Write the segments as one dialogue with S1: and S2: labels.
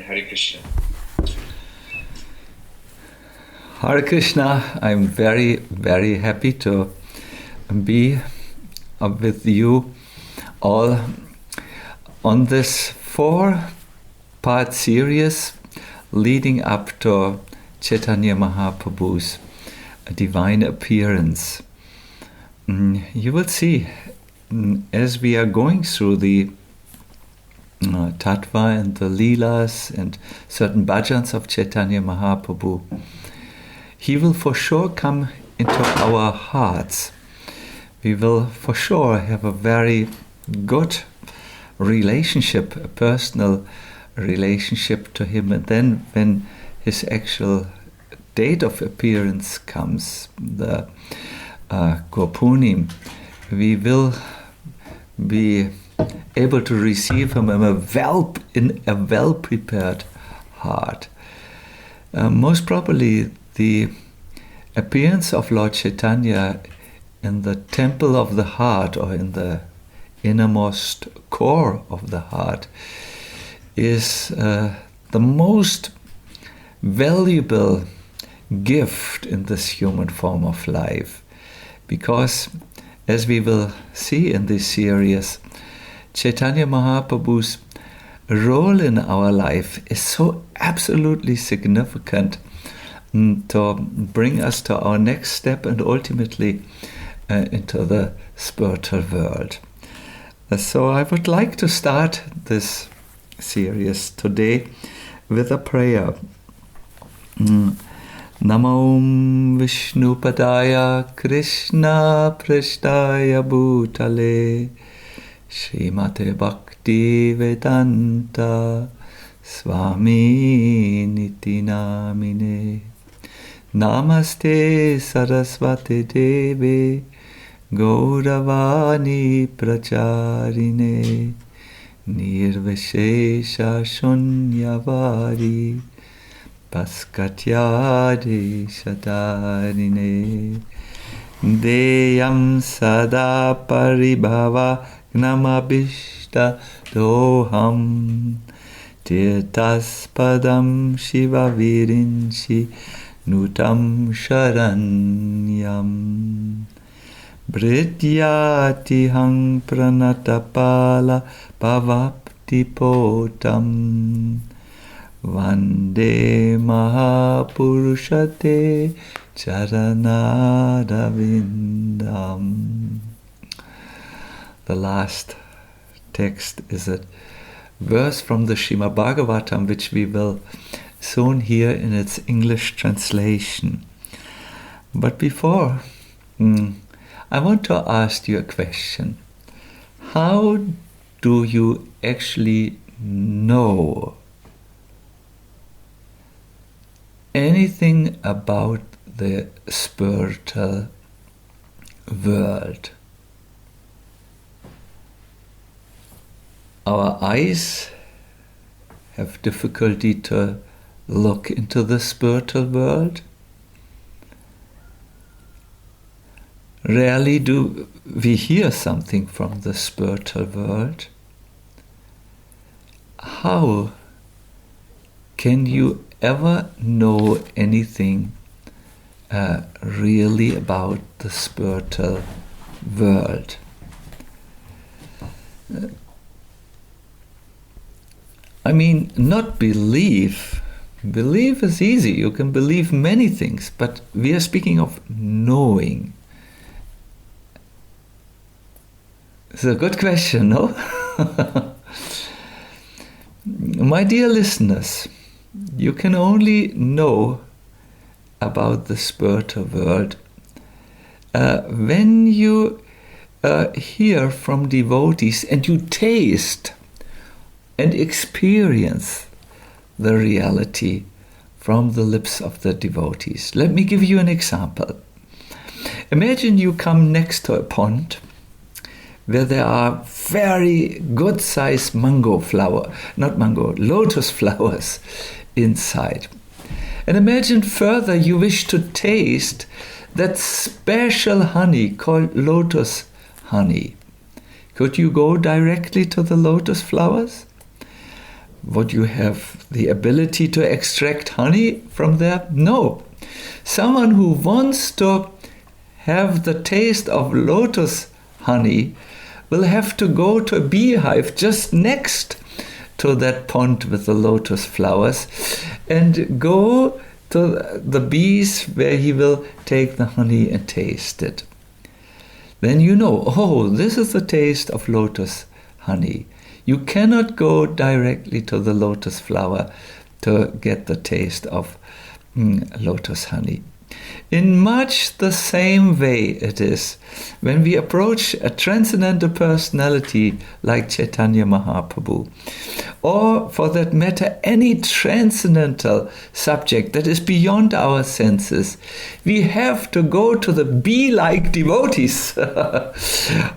S1: Hare Krishna.
S2: Hare Krishna, I'm very, very happy to be with you all on this 4-part series leading up to Chaitanya Mahaprabhu's divine appearance. You will see as we are going through the Tattva and the Leelas and certain bhajans of Chaitanya Mahaprabhu, he will for sure come into our hearts. We will for sure have a very good relationship, a personal relationship to him. And then when his actual date of appearance comes, the Gurpurnim, we will be able to receive him in a well-prepared heart. Most probably the appearance of Lord Chaitanya in the temple of the heart, or in the innermost core of the heart, is the most valuable gift in this human form of life. Because, as we will see in this series, Chaitanya Mahaprabhu's role in our life is so absolutely significant to bring us to our next step and ultimately into the spiritual world. So I would like to start this series today with a prayer. Namo Vishnupadaya Krishna Prasthaya Bhutale Srimate Bhakti Vedanta Swami Niti Namine Namaste Saraswati Devi Gauravani Pracharine Nirvishesha Shunyavadi Paskatyadi Shatarine Deyam Sada Paribhava Gnamabhishta Doham Tirtaspadam Shiva Virinchi Nutam Sharanyam Brityati Hang Pranatapala Pavapti Potam Vande Mahapurushate Charanadavindam. The last text is a verse from the Srimad Bhagavatam, which we will soon hear in its English translation. But before, I want to ask you a question. How do you actually know anything about the spiritual world? Our eyes have difficulty to look into the spiritual world. Rarely do we hear something from the spiritual world. How can you ever know anything really about the spiritual world? I mean, not believe. Believe is easy. You can believe many things, but we are speaking of knowing. It's a good question, no? My dear listeners, you can only know about the spiritual world when you hear from devotees and you taste and experience the reality from the lips of the devotees. Let me give you an example. Imagine you come next to a pond where there are very good-sized lotus flowers inside. And imagine further you wish to taste that special honey called lotus honey. Could you go directly to the lotus flowers? would you have the ability to extract honey from there? No. Someone who wants to have the taste of lotus honey will have to go to a beehive just next to that pond with the lotus flowers and go to the bees where he will take the honey and taste it. Then you know, oh, this is the taste of lotus honey. You cannot go directly to the lotus flower to get the taste of lotus honey. In much the same way it is when we approach a transcendental personality like Chaitanya Mahaprabhu, or for that matter any transcendental subject that is beyond our senses. We have to go to the bee-like devotees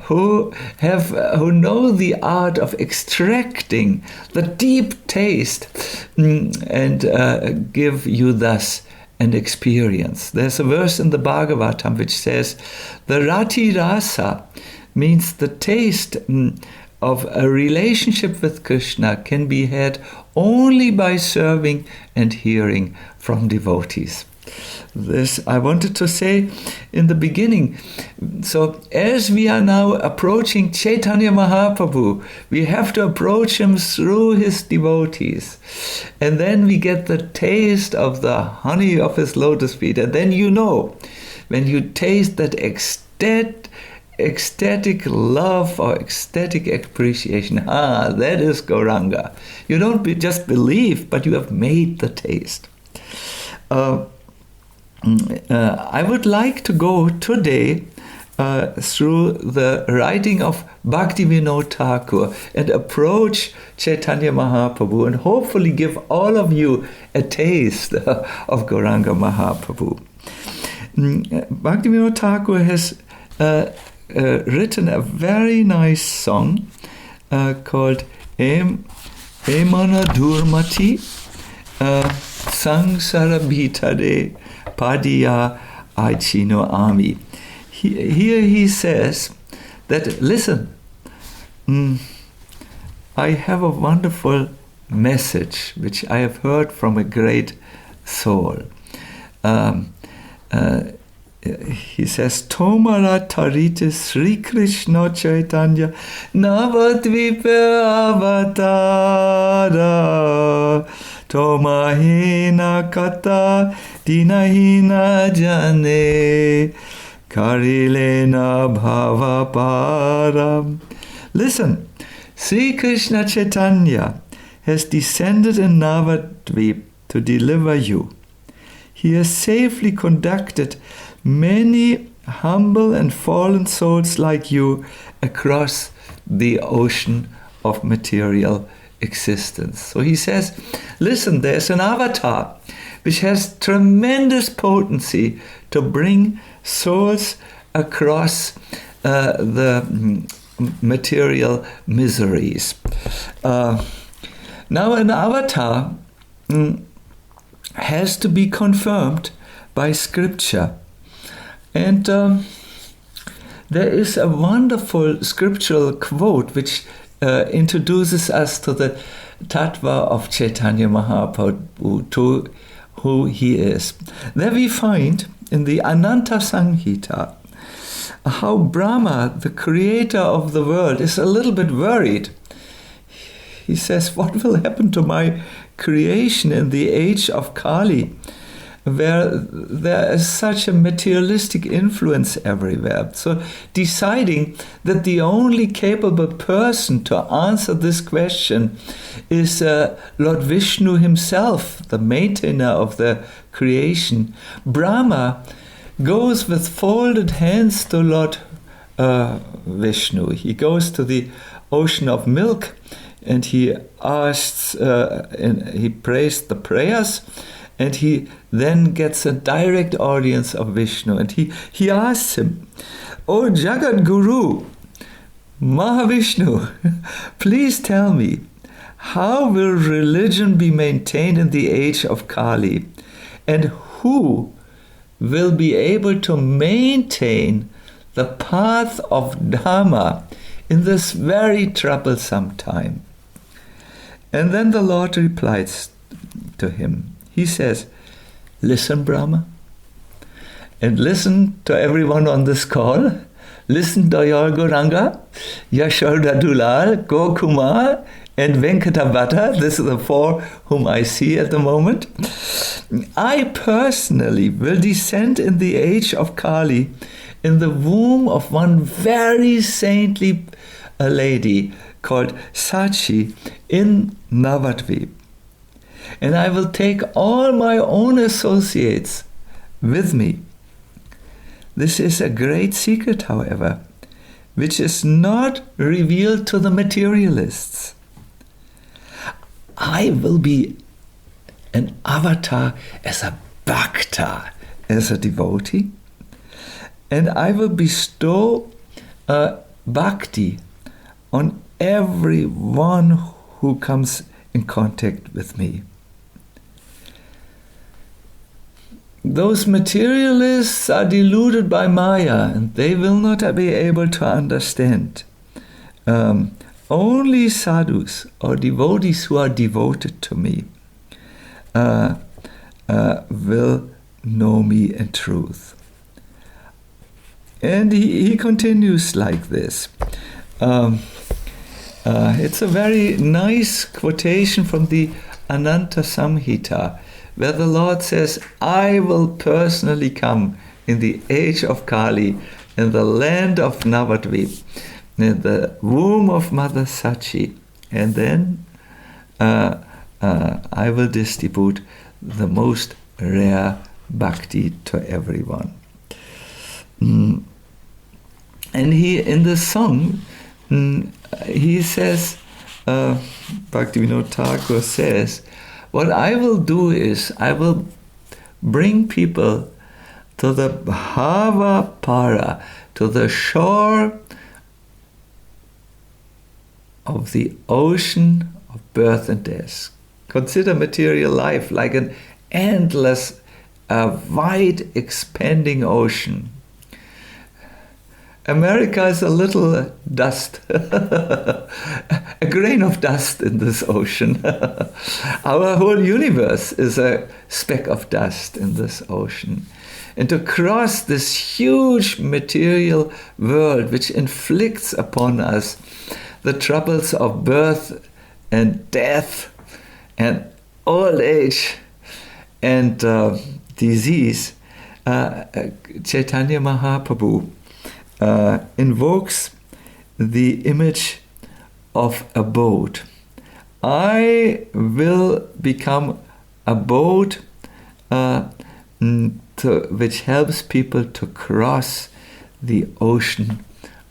S2: who know the art of extracting the deep taste and give you thus an experience. There's a verse in the Bhagavatam which says, the Rati Rasa means the taste of a relationship with Krishna can be had only by serving and hearing from devotees. This I wanted to say in the beginning. So as we are now approaching Chaitanya Mahaprabhu, we have to approach him through his devotees. And then we get the taste of the honey of his lotus feet. And then you know, when you taste that ecstatic love or ecstatic appreciation, that is Gauranga. You don't just believe, but you have made the taste. I would like to go today through the writing of Bhaktivinoda Thakur and approach Chaitanya Mahaprabhu and hopefully give all of you a taste of Gauranga Mahaprabhu. Bhaktivinoda Thakur has written a very nice song called Emana Durmati Sangsara Bhitare Padiya Aichino Ami. Here he says that, listen, I have a wonderful message which I have heard from a great soul. He says, Tomara Tarite Sri Krishna Chaitanya Navadvipe Avatara Tomahina Kata Dinahina Jane Karilena Bhava Param. Listen, Sri Krishna Chaitanya has descended in Navadvip to deliver you. He has safely conducted many humble and fallen souls like you across the ocean of material existence. So he says, listen, there's an avatar which has tremendous potency to bring souls across the material miseries. Now an avatar has to be confirmed by scripture. And there is a wonderful scriptural quote which introduces us to the tattva of Chaitanya Mahaprabhu, to who he is. There we find in the Ananta Samhita how Brahma, the creator of the world, is a little bit worried. He says, what will happen to my creation in the age of Kali, where there is such a materialistic influence everywhere? So deciding that the only capable person to answer this question is Lord Vishnu himself, the maintainer of the creation, Brahma goes with folded hands to Lord Vishnu. He goes to the ocean of milk and he asks, and he prays the prayers, and he then gets a direct audience of Vishnu. And he asks him, "O Jagat Guru, Mahavishnu, please tell me, how will religion be maintained in the age of Kali? And who will be able to maintain the path of Dharma in this very troublesome time?" And then the Lord replies to him. He says, listen, Brahma, and listen to everyone on this call. Listen to your Gauranga, Yashoda Dulal, Gokumar, and Venkatavata. This are the four whom I see at the moment. I personally will descend in the age of Kali in the womb of one very saintly lady called Sachi in Navadvip. And I will take all my own associates with me. This is a great secret, however, which is not revealed to the materialists. I will be an avatar as a bhakta, as a devotee, and I will bestow bhakti on everyone who comes in contact with me. Those materialists are deluded by Maya, and they will not be able to understand. Only sadhus or devotees who are devoted to me will know me in truth. And he continues like this. It's a very nice quotation from the Ananta Samhita, where the Lord says, I will personally come in the age of Kali, in the land of Navadvip, in the womb of Mother Sachi, and then I will distribute the most rare bhakti to everyone. And he, in the song, he says, Bhaktivinoda Thakur says, what I will do is, I will bring people to the Bhava Para, to the shore of the ocean of birth and death. Consider material life like an endless, wide, expanding ocean. America is a little dust, a grain of dust in this ocean. Our whole universe is a speck of dust in this ocean. And to cross this huge material world which inflicts upon us the troubles of birth and death and old age and disease, Chaitanya Mahaprabhu invokes the image of a boat. I will become a boat which helps people to cross the ocean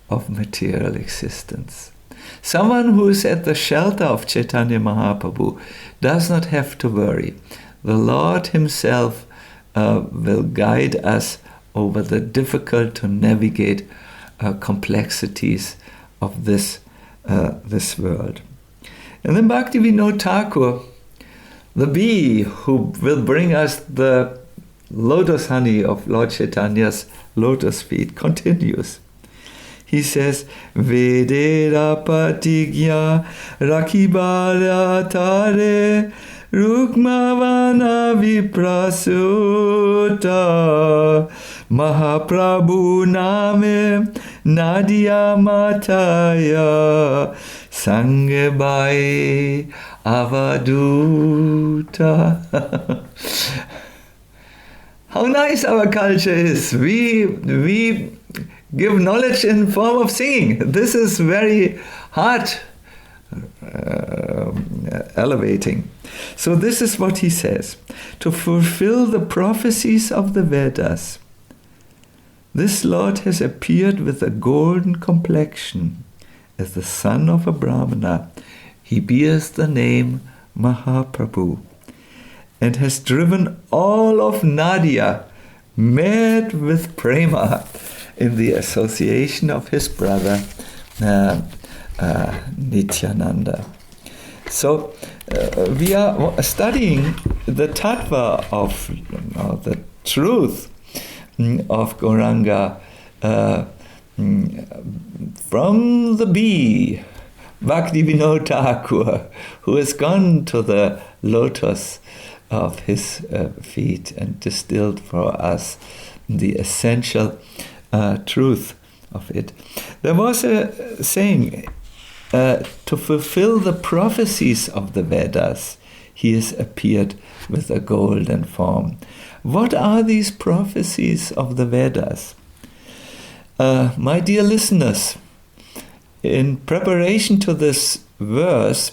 S2: of material existence. Someone who is at the shelter of Chaitanya Mahaprabhu does not have to worry. The Lord himself will guide us over the difficult to navigate complexities of this world. And then Bhaktivinoda Thakur, the bee who will bring us the lotus honey of Lord Chaitanya's lotus feet, continues. He says, Vedera patigya rakibara tare Rukmavana viprasuta Mahaprabhu name Nadia Mataya Sangebai Avaduta. How nice our culture is. We give knowledge in form of singing. This is very heart elevating. So this is what he says. To fulfill the prophecies of the Vedas, this Lord has appeared with a golden complexion. As the son of a Brahmana, he bears the name Mahaprabhu and has driven all of Nadia mad with prema in the association of his brother Nityananda. So we are studying the tattva of the truth of Gauranga from the bee Bhaktivinoda Thakur, who has gone to the lotus of his feet and distilled for us the essential truth of it. There was a saying, to fulfill the prophecies of the Vedas, he has appeared with a golden form. What are these prophecies of the Vedas? My dear listeners, in preparation to this verse,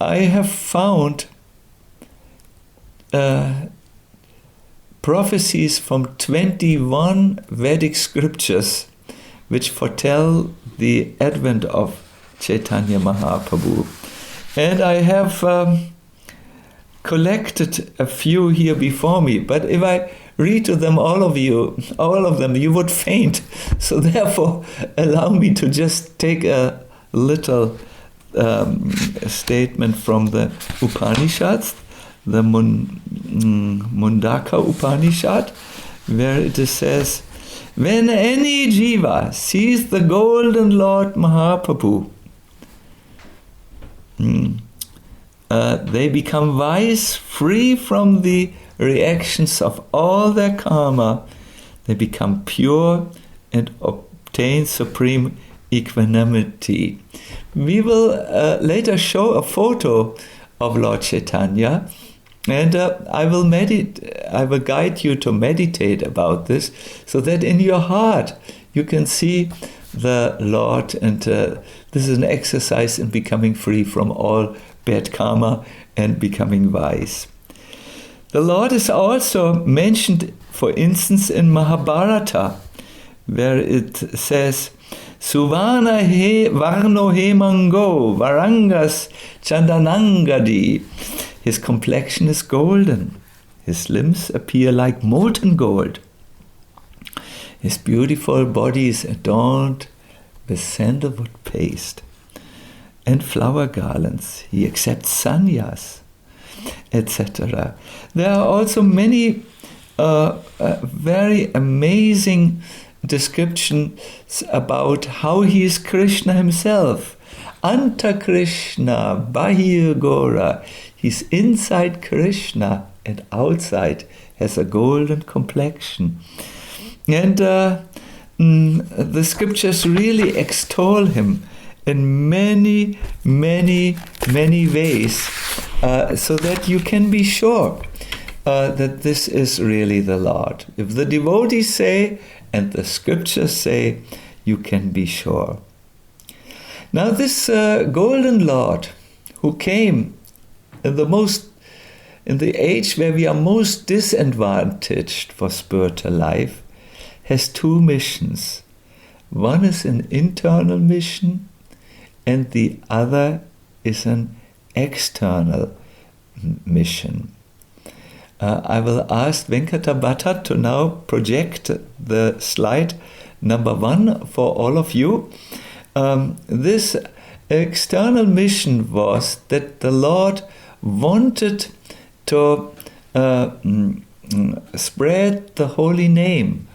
S2: I have found prophecies from 21 Vedic scriptures which foretell the advent of Chaitanya Mahaprabhu. And I have collected a few here before me, but if I read to them, all of them, you would faint. So therefore, allow me to just take a little statement from the Upanishads, the Mundaka Upanishad, where it says, when any jiva sees the golden Lord Mahaprabhu, they become wise, free from the reactions of all their karma. They become pure and obtain supreme equanimity. We will later show a photo of Lord Chaitanya, and I will guide you to meditate about this, so that in your heart you can see the Lord, and this is an exercise in becoming free from all bad karma and becoming wise. The Lord is also mentioned, for instance, in Mahabharata, where it says, Suvana he varno he mango varangas chandanangadi. His complexion is golden. His limbs appear like molten gold. His beautiful body is adorned with sandalwood paste and flower garlands. He accepts sannyas, etc. There are also many very amazing descriptions about how he is Krishna himself. Anta Krishna, Bahir Gora. He's inside Krishna and outside has a golden complexion. And the scriptures really extol him in many, many, many ways, so that you can be sure that this is really the Lord. If the devotees say and the scriptures say, you can be sure. Now this golden Lord who came in the age where we are most disadvantaged for spiritual life, has two missions. One is an internal mission, and the other is an external mission. I will ask Venkata Bhatta to now project the slide number 1 for all of you. This external mission was that the Lord wanted to spread the holy name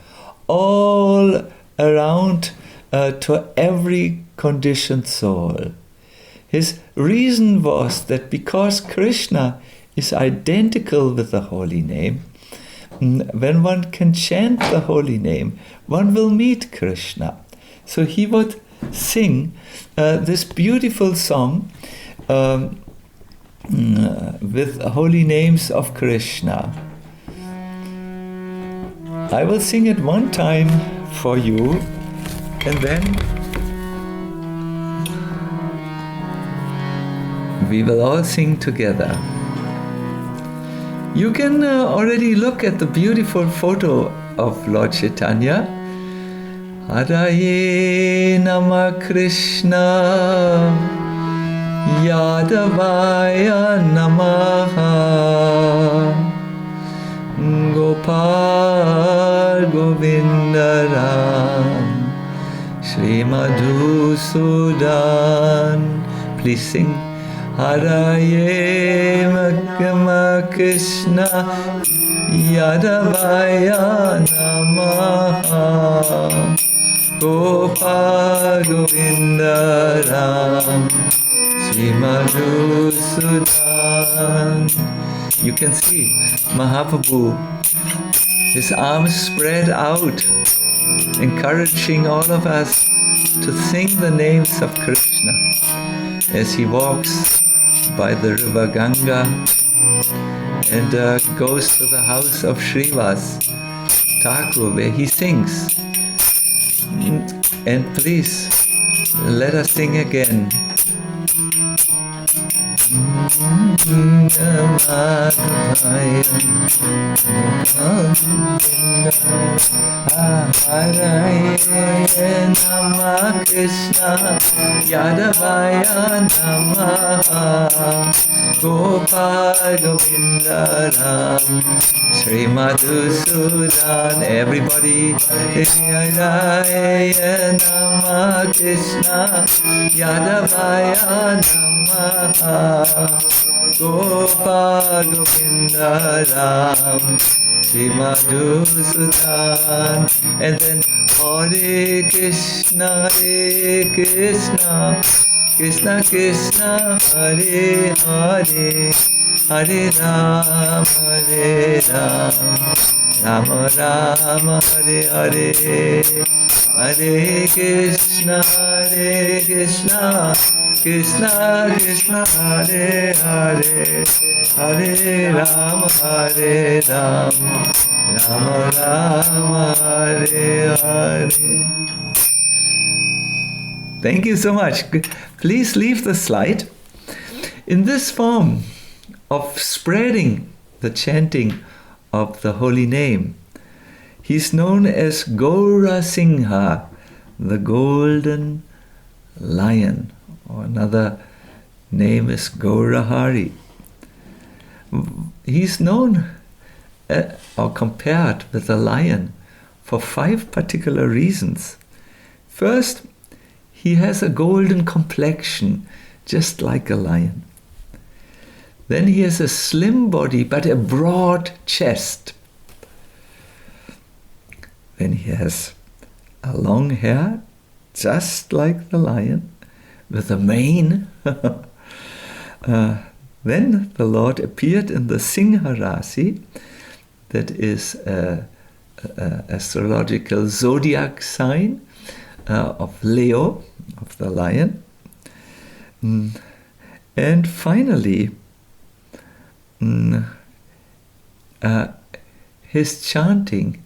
S2: all around to every conditioned soul. His reason was that because Krishna is identical with the holy name, when one can chant the holy name, one will meet Krishna. So he would sing this beautiful song with holy names of Krishna. I will sing it one time for you, and then we will all sing together. You can already look at the beautiful photo of Lord Chaitanya. Haraye Nama Krishna Yadavaya Namaha Gopal Govindaram Shri Madhusudan. Please sing. Haraye Nama Krishna Yadavaya Namaha Gopal Govinda Ram Sri Madhusudan. You can see Mahaprabhu, his arms spread out, encouraging all of us to sing the names of Krishna as he walks by the river Ganga and goes to the house of Srivas Thakur where he sings. And please, let us sing again. Namah Krishna Yadavaya Namaha Gopal Govinda Ram Sri Madhusudan. Everybody, Yadavaya Namah Krishna Yadavaya Namaha Gopal Govinda Ram Sri Madhusudan. And then Hare Krishna, Krishna Krishna, Hare Hare, Hare Ram, Rama Rama, Hare Hare, Hare Krishna, Krishna Krishna, Hare Hare, Hare Rama, Rama Rama, Hare Hare. Thank you so much. Please leave the slide. In this form of spreading the chanting of the holy name, he's known as Gaura Singha, the golden lion, or another name is Gaurahari. He's known or compared with a lion for 5 particular reasons. First, he has a golden complexion, just like a lion. Then he has a slim body, but a broad chest. Then he has a long hair, just like the lion, with a mane. Then the Lord appeared in the Singha Rasi, that is an astrological zodiac sign of Leo, of the lion. And finally, his chanting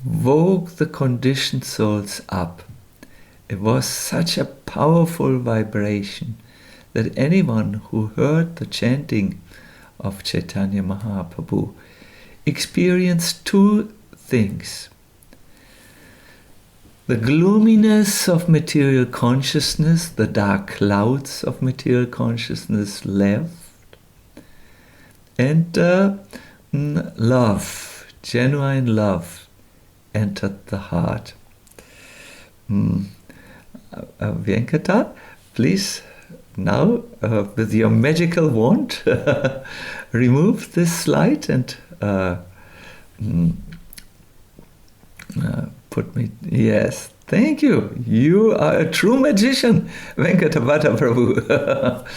S2: woke the conditioned souls up. It was such a powerful vibration that anyone who heard the chanting of Chaitanya Mahaprabhu experienced 2 things. The gloominess of material consciousness, the dark clouds of material consciousness left, and love, genuine love, entered the heart. Venkata, please now with your magical wand remove this slide and put me. Yes, thank you. You are a true magician, Venkatavata Prabhu.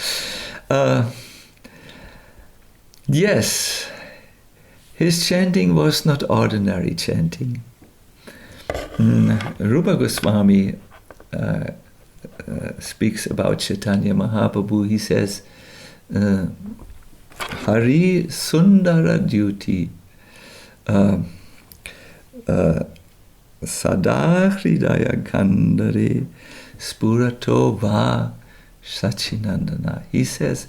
S2: Yes, his chanting was not ordinary chanting. Rupa Goswami speaks about Chaitanya Mahaprabhu. He says, Hari Sundara Duty Sada Hridaya Kandare Spurato Va Sachinandana. He says,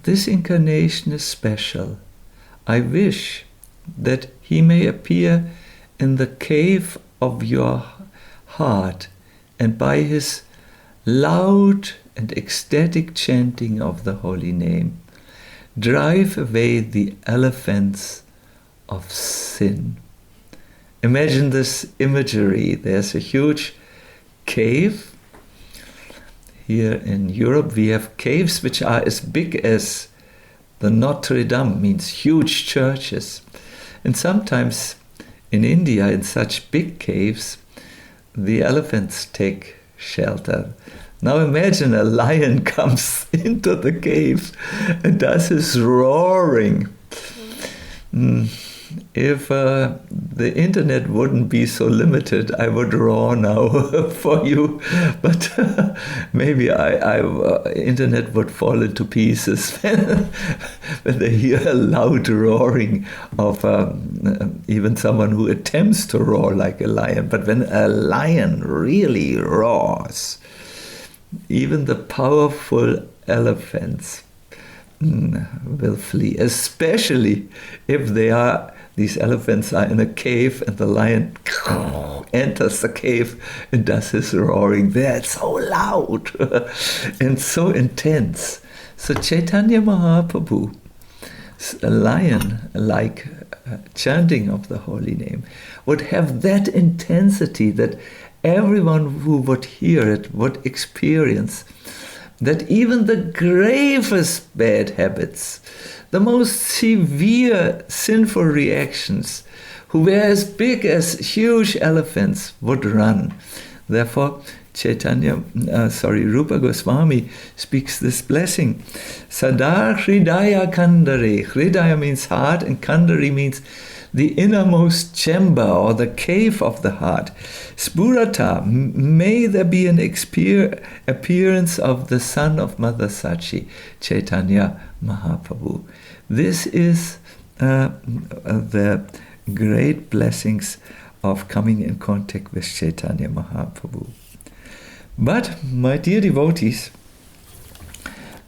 S2: this incarnation is special. I wish that he may appear in the cave of your heart, and by his loud and ecstatic chanting of the holy name, drive away the elephants of sin. Imagine this imagery. There's a huge cave. Here in Europe we have caves which are as big as the Notre Dame, means huge churches. And sometimes in India, in such big caves, the elephants take shelter. Now imagine a lion comes into the cave and does his roaring. If the internet wouldn't be so limited, I would roar now for you, but maybe internet would fall into pieces when they hear a loud roaring of even someone who attempts to roar like a lion. But when a lion really roars, even the powerful elephants will flee, especially if these elephants are in a cave and the lion enters the cave and does his roaring there. It's so loud and so intense. So Chaitanya Mahaprabhu, a lion like chanting of the holy name, would have that intensity that everyone who would hear it would experience that even the gravest bad habits, the most severe sinful reactions, who were as big as huge elephants, would run. Therefore, Rupa Goswami speaks this blessing. Sadar Hridaya Kandare. Hridaya means heart and Kandari means the innermost chamber or the cave of the heart. Spurata, may there be an appearance of the son of Mother Sachi, Chaitanya Mahaprabhu. This is the great blessings of coming in contact with Chaitanya Mahaprabhu. But, my dear devotees,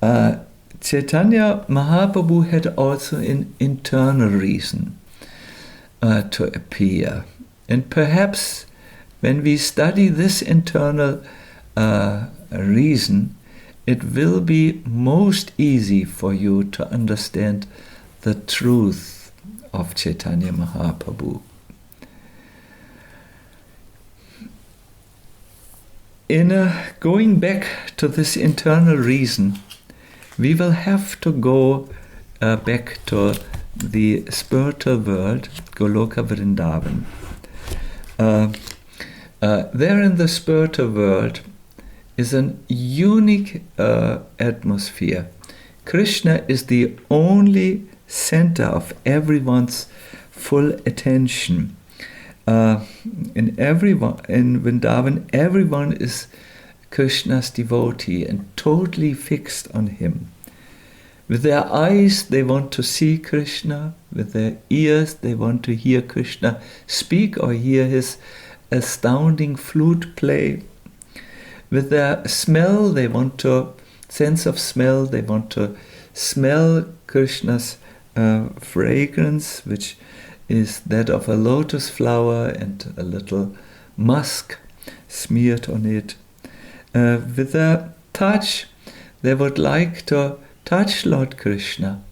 S2: Chaitanya Mahaprabhu had also an internal reason to appear. And perhaps when we study this internal reason, it will be most easy for you to understand the truth of Chaitanya Mahaprabhu. In going back to this internal reason, we will have to go back to the spiritual world, Goloka Vrindavan. There in the spiritual world is an unique atmosphere. Krishna is the only center of everyone's full attention. In Vrindavan, everyone is Krishna's devotee and totally fixed on him. With their eyes, they want to see Krishna. With their ears, they want to hear Krishna speak or hear his astounding flute play. With their smell, they want to smell Krishna's fragrance, which is that of a lotus flower and a little musk smeared on it. With their touch, they would like to touch Lord Krishna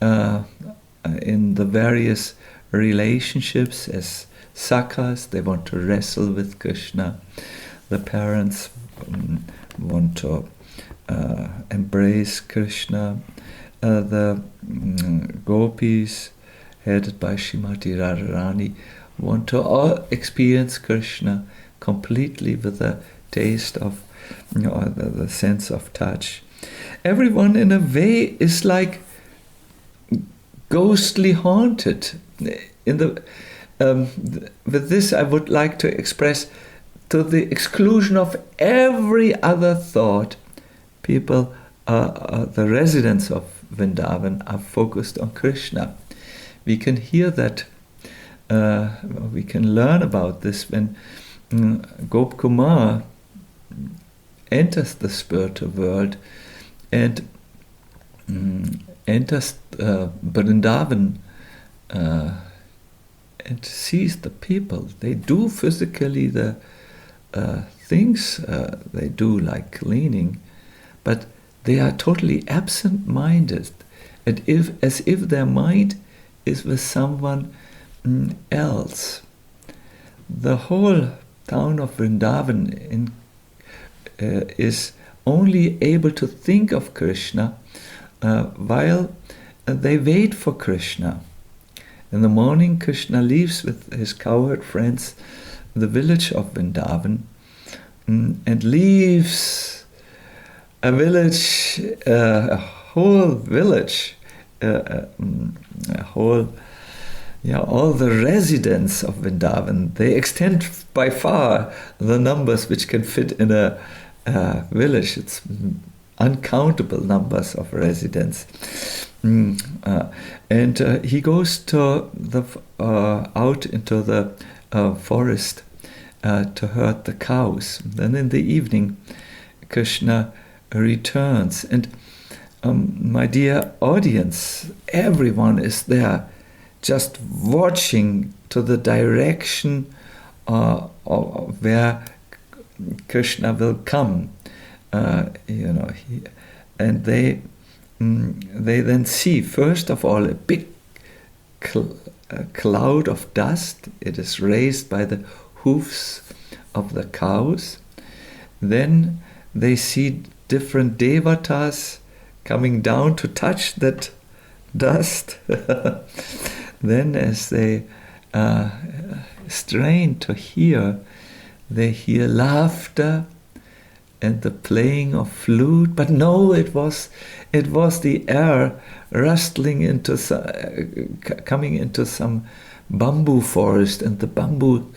S2: in the various relationships as sakhas. They want to wrestle with Krishna. The parents want to embrace Krishna. The gopis, headed by Srimati Radharani, want to experience Krishna completely with the taste of, the sense of touch. Everyone in a way is like ghostly haunted. With this I would like to express, to the exclusion of every other thought, people, the residents of Vrindavan, are focused on Krishna. We can hear that, we can learn about this when Gop Kumar enters the spiritual world and enters Vrindavan and sees the people. They do physically the things they do, like cleaning, but they are totally absent-minded, as if their mind is with someone else. The whole town of Vrindavan is only able to think of Krishna while they wait for Krishna. In the morning, Krishna leaves with his cowherd friends the village of Vrindavan and leaves a village, a whole village, all the residents of Vrindavan. They extend by far the numbers which can fit in a village. It's uncountable numbers of residents. And he goes to the out into the forest to herd the cows. Then in the evening, Krishna returns, and my dear audience, everyone is there, just watching to the direction where Krishna will come. And they then see, first of all, a big cloud of dust. It is raised by the hoofs of the cows. Then they see different devatas coming down to touch that dust. Then as they strain to hear, they hear laughter and the playing of flute. But no, it was the air rustling into coming into some bamboo forest, and the bamboo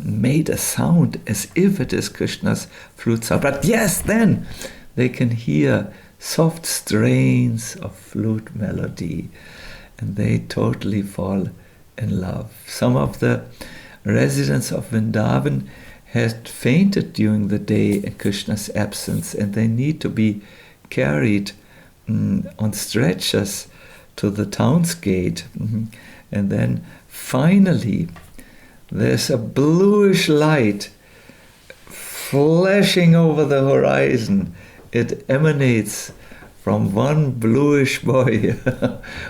S2: made a sound as if it is Krishna's flute sound. But yes, then they can hear soft strains of flute melody, and they totally fall in love. Some of the residents of Vrindavan had fainted during the day in Krishna's absence, and they need to be carried on stretchers to the town's gate. And then finally there's a bluish light flashing over the horizon. It emanates from one bluish boy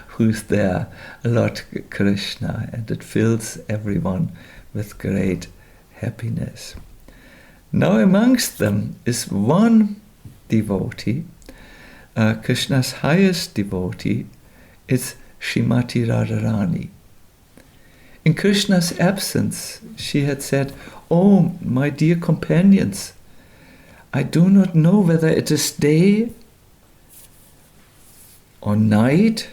S2: who's there, Lord Krishna, and it fills everyone with great happiness. Now amongst them is one devotee, Krishna's highest devotee. It's Srimati Radharani. In Krishna's absence, she had said, "Oh, my dear companions, I do not know whether it is day or night,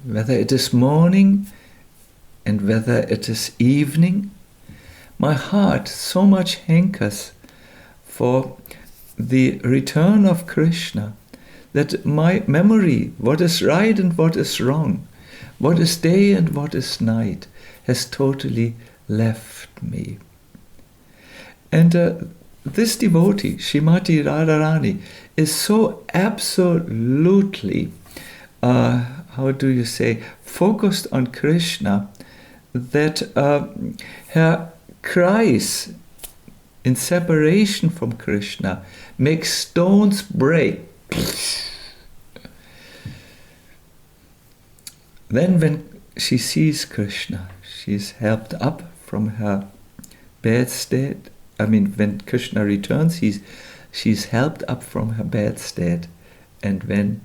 S2: whether it is morning and whether it is evening. My heart so much hankers for the return of Krishna that my memory, what is right and what is wrong, what is day and what is night, has totally left me." And this devotee, Srimati Radharani, is so absolutely, focused on Krishna that her cries in separation from Krishna make stones break. Then when she sees Krishna, she's helped up from her bad state. When Krishna returns, she's helped up from her bad state. And when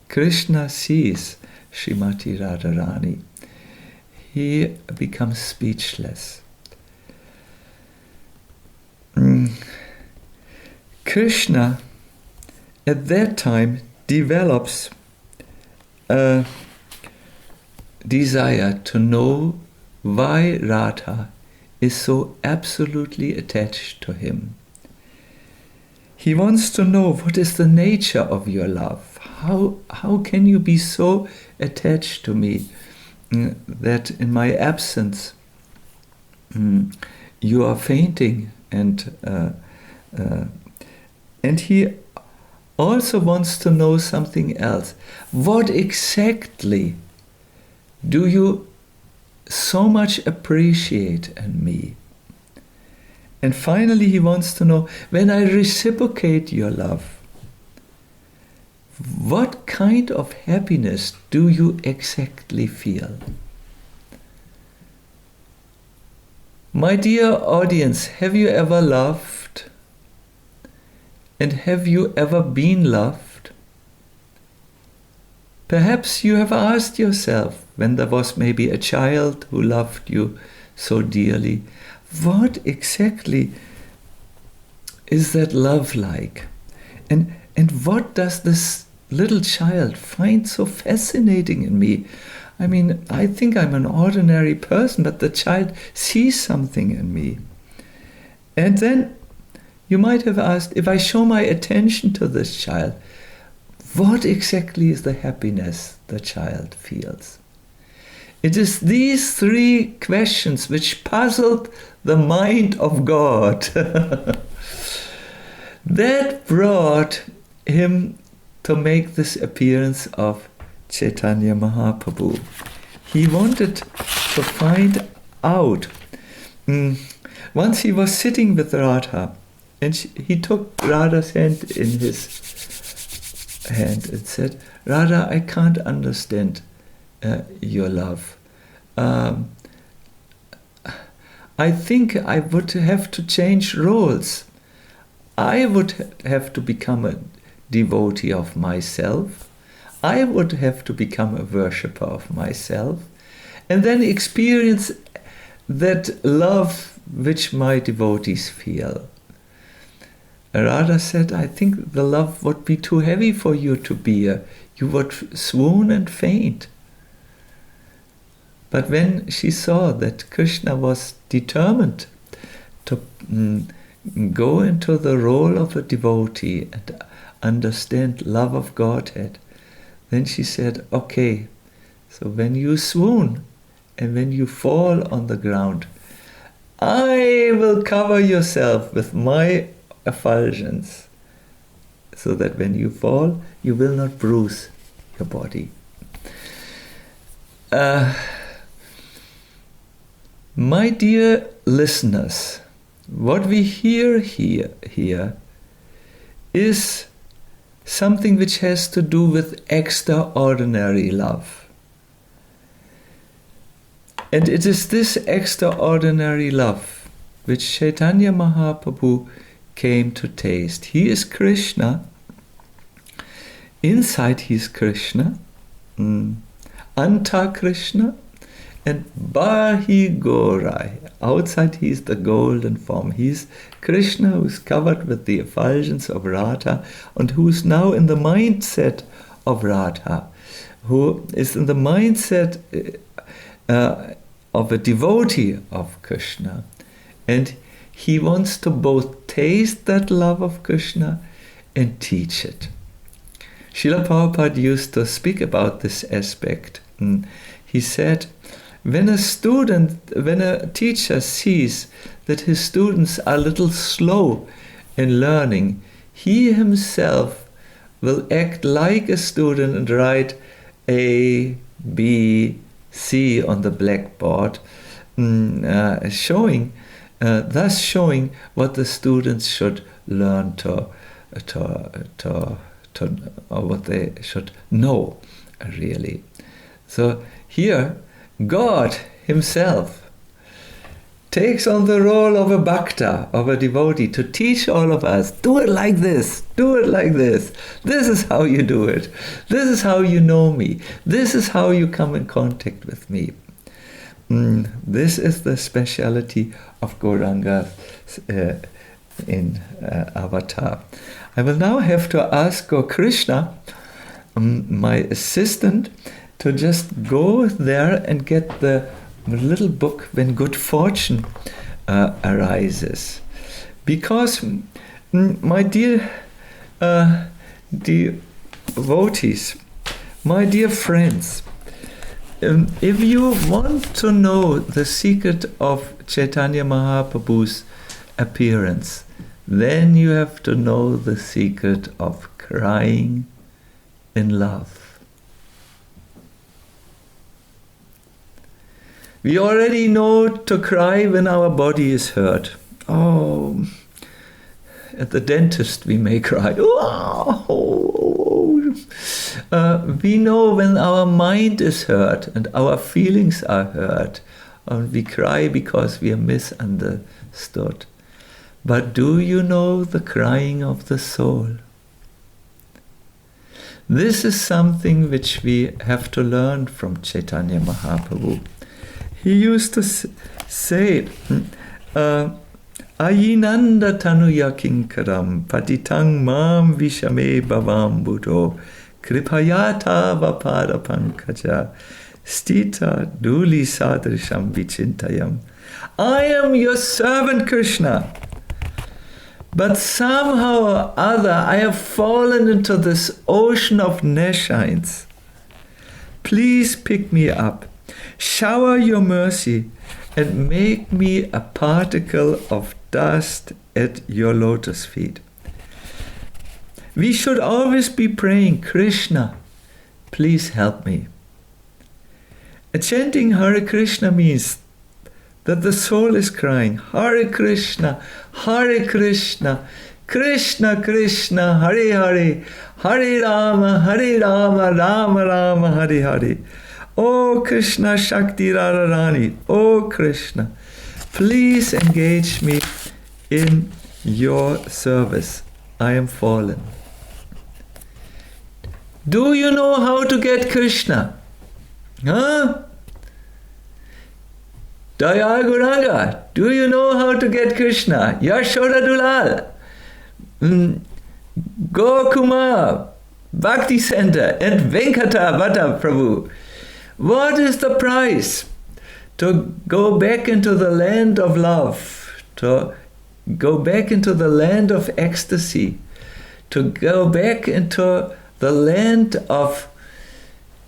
S2: Krishna sees Srimati Radharani, he becomes speechless. Krishna at that time develops a desire to know why Radha is so absolutely attached to him. He wants to know, what is the nature of your love? How can you be so attached to me that in my absence you are fainting? And he also wants to know something else. What exactly do you so much appreciate in me? And finally he wants to know, when I reciprocate your love, what kind of happiness do you exactly feel? My dear audience, have you ever loved? And have you ever been loved? Perhaps you have asked yourself, when there was maybe a child who loved you so dearly, what exactly is that love like? And what does this little child find so fascinating in me? I mean, I think I'm an ordinary person, but the child sees something in me. And then you might have asked, if I show my attention to this child, what exactly is the happiness the child feels? It is these three questions which puzzled the mind of God that brought him to make this appearance of Chaitanya Mahaprabhu. He wanted to find out. Once he was sitting with Radha, and he took Radha's hand in his hand and said, Radha, I can't understand your love. I think I would have to change roles. I would have to become a devotee of myself. I would have to become a worshipper of myself, and then experience that love which my devotees feel. Radha said, I think the love would be too heavy for you to bear. You would swoon and faint. But when she saw that Krishna was determined to go into the role of a devotee and understand love of Godhead, then she said, okay, so when you swoon and when you fall on the ground, I will cover yourself with my effulgence, so that when you fall, you will not bruise your body. My dear listeners, what we hear here is something which has to do with extraordinary love. And it is this extraordinary love which Chaitanya Mahaprabhu came to taste. He is Krishna. Inside he is Krishna, Anta Krishna, and Bahi Gorai. Outside he is the golden form. He is Krishna who is covered with the effulgence of Radha and who is now in the mindset of Radha, who is in the mindset of a devotee of Krishna. And he wants to both taste that love of Krishna and teach it. Srila Prabhupada used to speak about this aspect. He said, when a teacher sees that his students are a little slow in learning, he himself will act like a student and write A, B, C on the blackboard, thus showing what the students should learn to or what they should know, really. So here, God himself takes on the role of a bhakta, of a devotee, to teach all of us, do it like this, do it like this. This is how you do it. This is how you know me. This is how you come in contact with me. This is the speciality of Gauranga in Avatar. I will now have to ask Gaur Krishna, my assistant, to just go there and get the little book When Good Fortune Arises. Because, my dear devotees, my dear friends, if you want to know the secret of Chaitanya Mahaprabhu's appearance, then you have to know the secret of crying in love. We already know to cry when our body is hurt. Oh, at the dentist we may cry. We know when our mind is hurt and our feelings are hurt. And we cry because we are misunderstood. But do you know the crying of the soul? This is something which we have to learn from Chaitanya Mahaprabhu. He used to say, Ayinanda tanuya kinkaram patitang mam vishame bhavam buddho kripayata vapada pankaja stita duli sadrisham vichintayam. I am your servant Krishna, but somehow or other I have fallen into this ocean of nescience. Please pick me up, shower your mercy, and make me a particle of dust at your lotus feet. We should always be praying, Krishna, please help me. Chanting Hare Krishna means that the soul is crying, Hare Krishna, Krishna Krishna, Hare Hare, Hare Rama, Rama Rama, Hare Hare. Oh Krishna Shakti Radharani, oh Krishna, please engage me in your service. I am fallen. Do you know how to get Krishna? Huh? Dayal Gauranga, do you know how to get Krishna? Yashoda Dulal, Gokumar, Bhakti Center, and Venkata Vata Prabhu. What is the price? To go back into the land of love, to go back into the land of ecstasy, to go back into the land of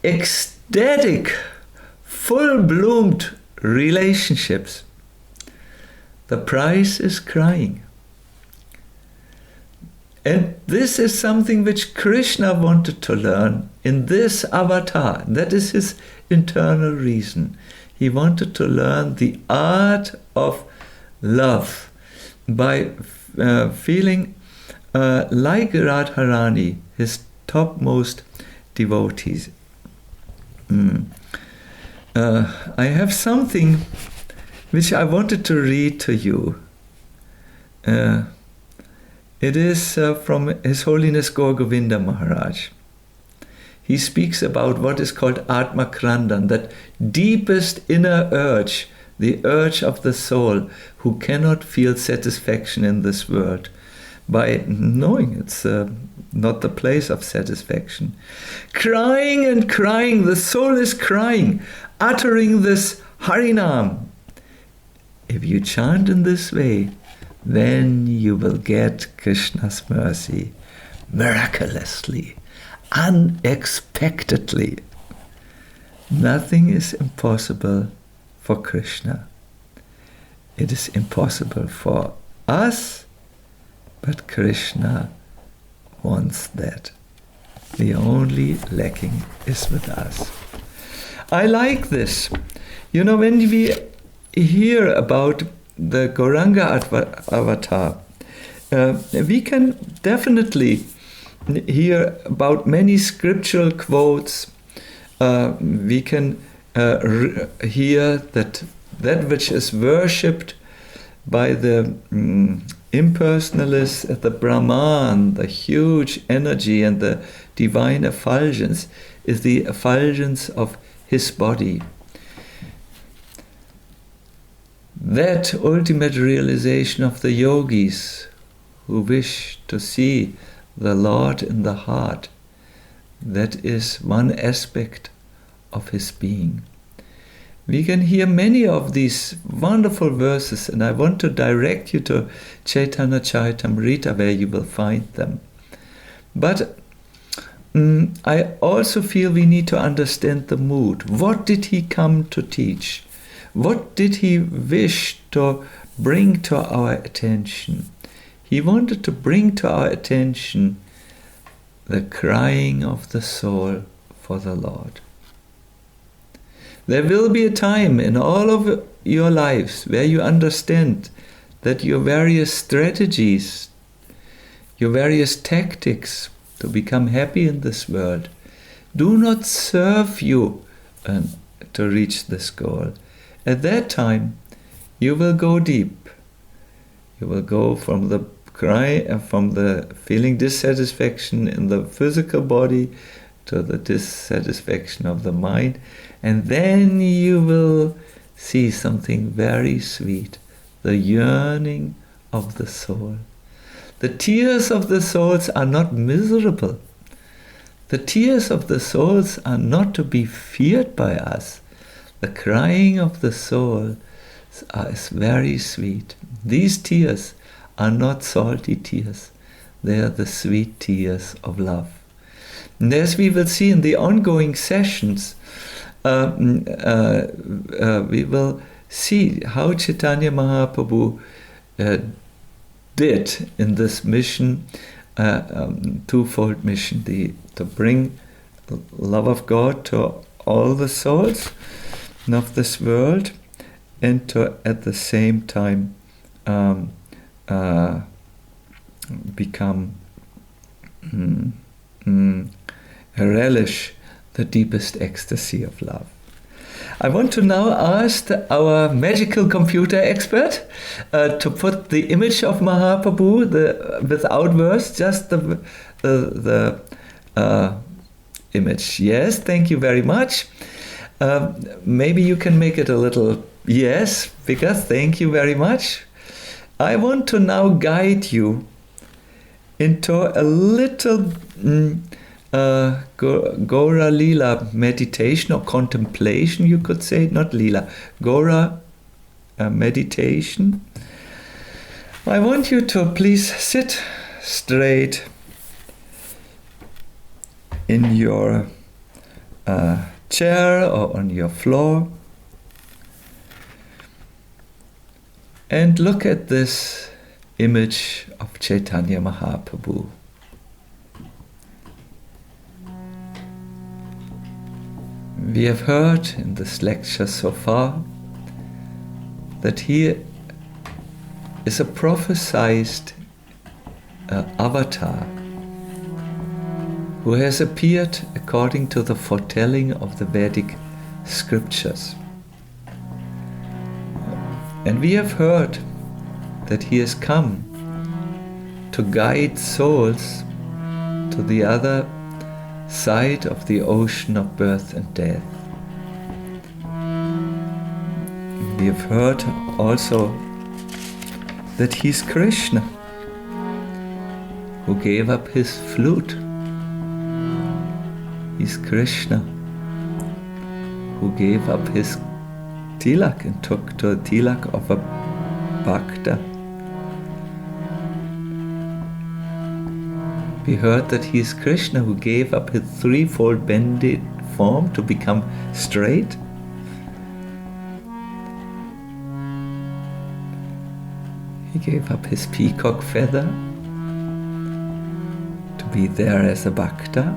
S2: ecstatic, full-bloomed relationships. The price is crying. And this is something which Krishna wanted to learn in this avatar. That is his internal reason. He wanted to learn the art of love by feeling like Radharani, his topmost devotees. I have something which I wanted to read to you. It is from His Holiness Gaur Govinda Maharaj. He speaks about what is called Atma Krandan, that deepest inner urge, the urge of the soul who cannot feel satisfaction in this world by knowing it's not the place of satisfaction. Crying and crying, the soul is crying, uttering this Harinam. If you chant in this way, then you will get Krishna's mercy miraculously, unexpectedly. Nothing is impossible for Krishna. It is impossible for us, but Krishna wants that. The only lacking is with us. I like this. You know, when we hear about the Gauranga avatar, we can definitely hear about many scriptural quotes. We can hear that which is worshipped by the impersonalists, the Brahman, the huge energy and the divine effulgence, is the effulgence of his body. That ultimate realization of the yogis who wish to see the Lord in the heart, that is one aspect of his being. We can hear many of these wonderful verses, and I want to direct you to Chaitanya Charitamrita, where you will find them. But I also feel we need to understand the mood. What did he come to teach? What did he wish to bring to our attention? He wanted to bring to our attention the crying of the soul for the Lord. There will be a time in all of your lives where you understand that your various strategies, your various tactics to become happy in this world do not serve you to reach this goal. At that time, you will go deep. You will go from the cry and from the feeling dissatisfaction in the physical body to the dissatisfaction of the mind, and then you will see something very sweet, the the yearning of the soul. The tears of the souls are not miserable. The tears of the souls are not to be feared by us. The crying of the soul is very sweet. These tears are not salty tears. They are the sweet tears of love. And as we will see in the ongoing sessions, we will see how Chaitanya Mahaprabhu did in this mission, twofold mission, to bring love of God to all the souls of this world, and to at the same time become relish the deepest ecstasy of love. I want to now ask our magical computer expert to put the image of Mahaprabhu, without words, just the image. Yes, thank you very much. Maybe you can make it a little bigger. Thank you very much. I want to now guide you into a little Gaura Lila meditation or contemplation, you could say, not Lila, Gaura meditation. I want you to please sit straight in your chair or on your floor and look at this image of Chaitanya Mahaprabhu. We have heard in this lecture so far that he is a prophesied avatar who has appeared according to the foretelling of the Vedic scriptures. And we have heard that he has come to guide souls to the other side of the ocean of birth and death. We have heard also that he is Krishna, who gave up his flute. He's Krishna, who gave up his tilak and took to a tilak of a bhakta. We heard that he is Krishna, who gave up his threefold bended form to become straight. He gave up his peacock feather to be there as a bhakta.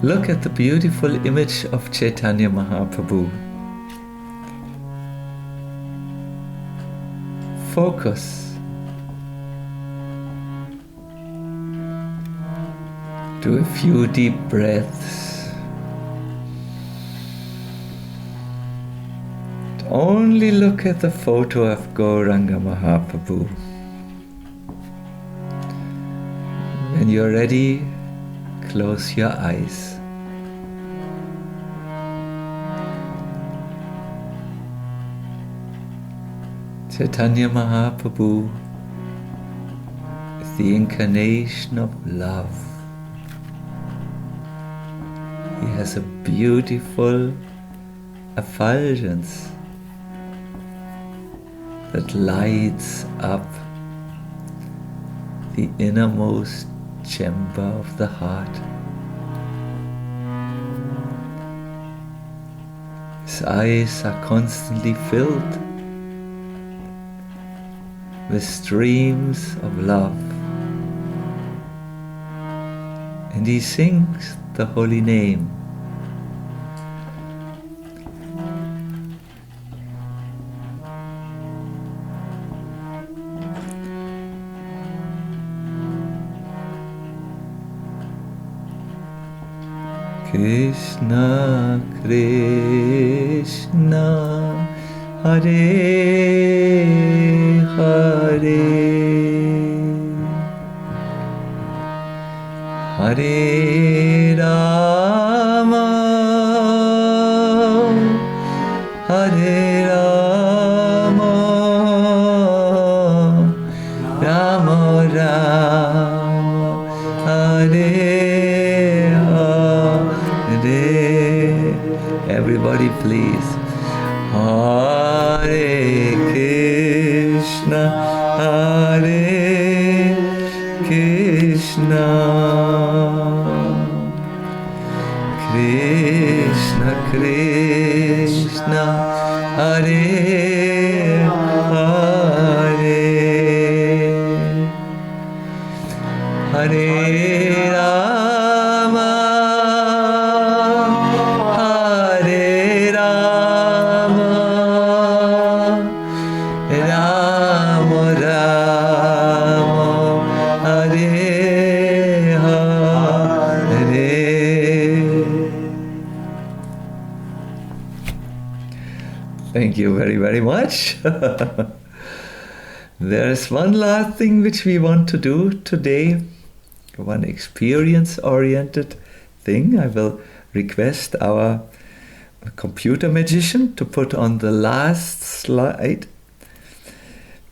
S2: Look at the beautiful image of Chaitanya Mahaprabhu. Focus. Do a few deep breaths. Only look at the photo of Gauranga Mahaprabhu. When you're ready, close your eyes. Chaitanya Mahaprabhu is the incarnation of love. He has a beautiful effulgence that lights up the innermost chamber of the heart. His eyes are constantly filled with streams of love, and he sings the holy name. Krishna, Krishna, Hare Hare, Hare Rama, Krishna, Krishna Krishna, Hare Hare, Hare Rama, Hare Rama, Rama Rama, Hare Hare. Thank you very, very much. There's one last thing which we want to do today, one experience-oriented thing. I will request our computer magician to put on the last slide.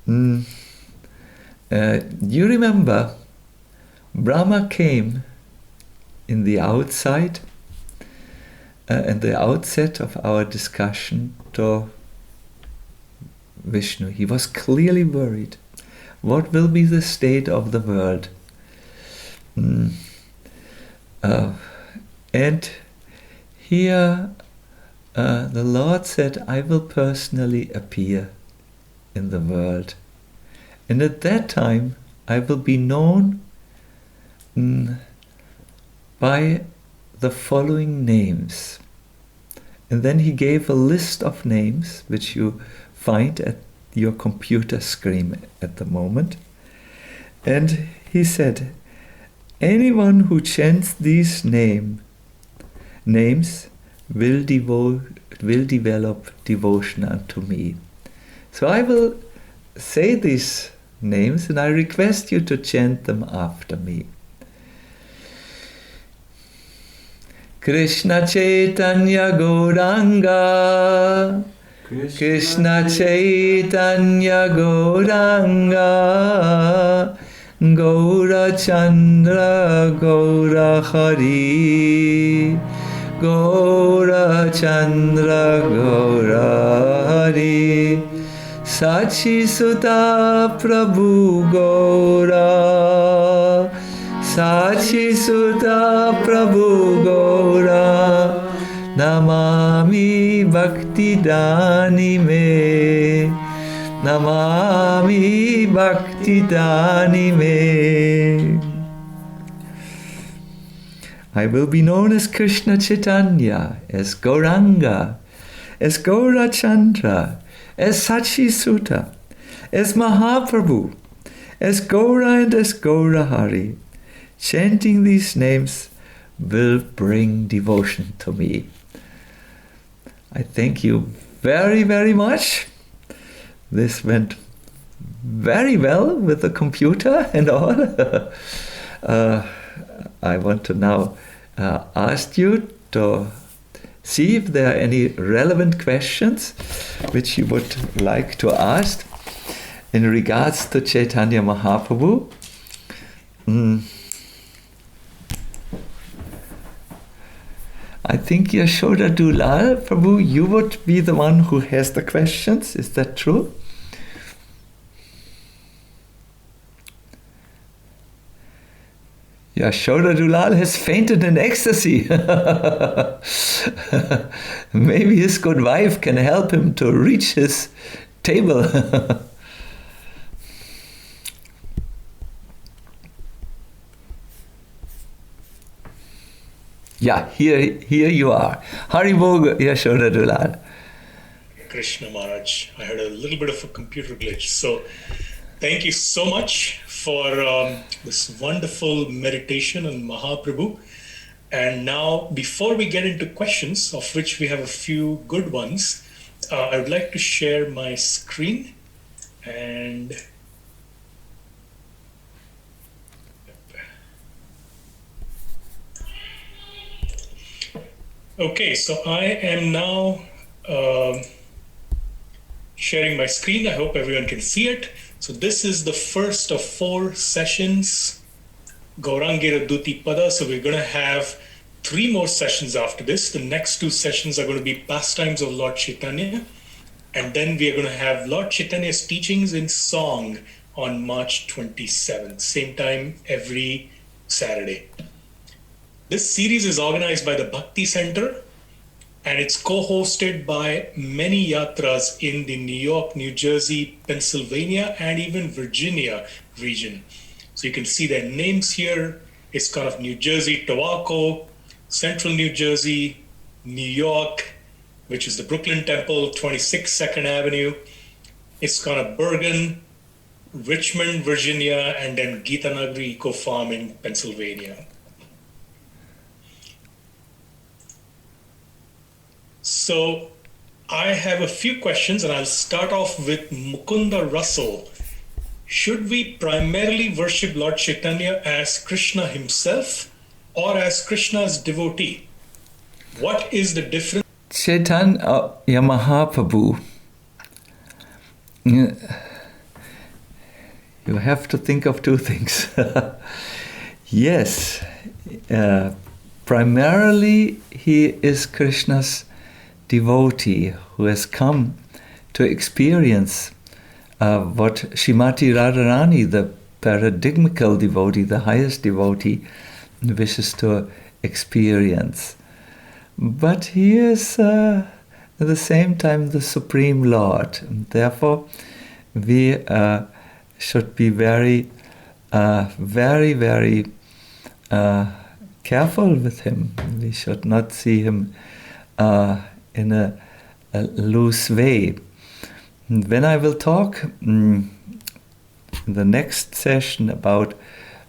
S2: You remember, Brahma came in the outside, in the outset of our discussion to Vishnu. He was clearly worried. What will be the state of the world? And here the Lord said, I will personally appear in the world. And at that time, I will be known by the following names. And then he gave a list of names, which you find at your computer screen at the moment. And he said, anyone who chants these names will develop devotion unto me. So I will say these names and I request you to chant them after me. Krishna Chaitanya Gauranga, Krishna Chaitanya Gauranga, Gaura Chandra Gaura Hari, Gaura Chandra Gaura Hari, Sachi Sutta Prabhu Gaura, Sachi Sutta Prabhu Gaura, Namami Bhakti Dani Me, Namami Bhakti Dani Me. I will be known as Krishna Chaitanya, as Gauranga, as Gaura Chandra, as Sachi Sutta, as Mahaprabhu, as Gaura and as Gaura Hari. Chanting these names will bring devotion to me. I thank you very, very much. This went very well with the computer and all. I want to now ask you to see if there are any relevant questions which you would like to ask in regards to Chaitanya Mahaprabhu. I think Yashoda Dulal, Prabhu, you would be the one who has the questions. Is that true? Yashoda Dulal has fainted in ecstasy. Maybe his good wife can help him to reach his table. Yeah, here you are. Haribol Yashoda Dulal.
S1: Krishna Maharaj, I had a little bit of a computer glitch. So thank you so much for this wonderful meditation on Mahaprabhu. And now, before we get into questions, of which we have a few good ones, I would like to share my screen. And okay, so I am now sharing my screen. I hope everyone can see it. So this is the first of 4 sessions, Gaurangira Duti Pada. So we're going to have 3 more sessions after this. The next 2 sessions are going to be pastimes of Lord Chaitanya. And then we are going to have Lord Chaitanya's teachings in song on March 27th, same time every Saturday. This series is organized by the Bhakti Center, and it's co-hosted by many yatras in the New York, New Jersey, Pennsylvania, and even Virginia region. So you can see their names here. It's kind of New Jersey, Tobacco, Central New Jersey, New York, which is the Brooklyn Temple, 26 2nd Avenue. It's kind of Bergen, Richmond, Virginia, and then Geetanagari Eco Farm in Pennsylvania. So I have a few questions, and I'll start off with Mukunda Russell. Should we primarily worship Lord Chaitanya as Krishna himself or as Krishna's devotee? What is the difference?
S2: Chaitanya Mahaprabhu, you have to think of two things. Yes, primarily he is Krishna's devotee who has come to experience what Srimati Radharani, the paradigmical devotee, the highest devotee, wishes to experience. But he is at the same time the Supreme Lord. And therefore, we should be very, very careful with him. We should not see him in a loose way. When I will talk in the next session about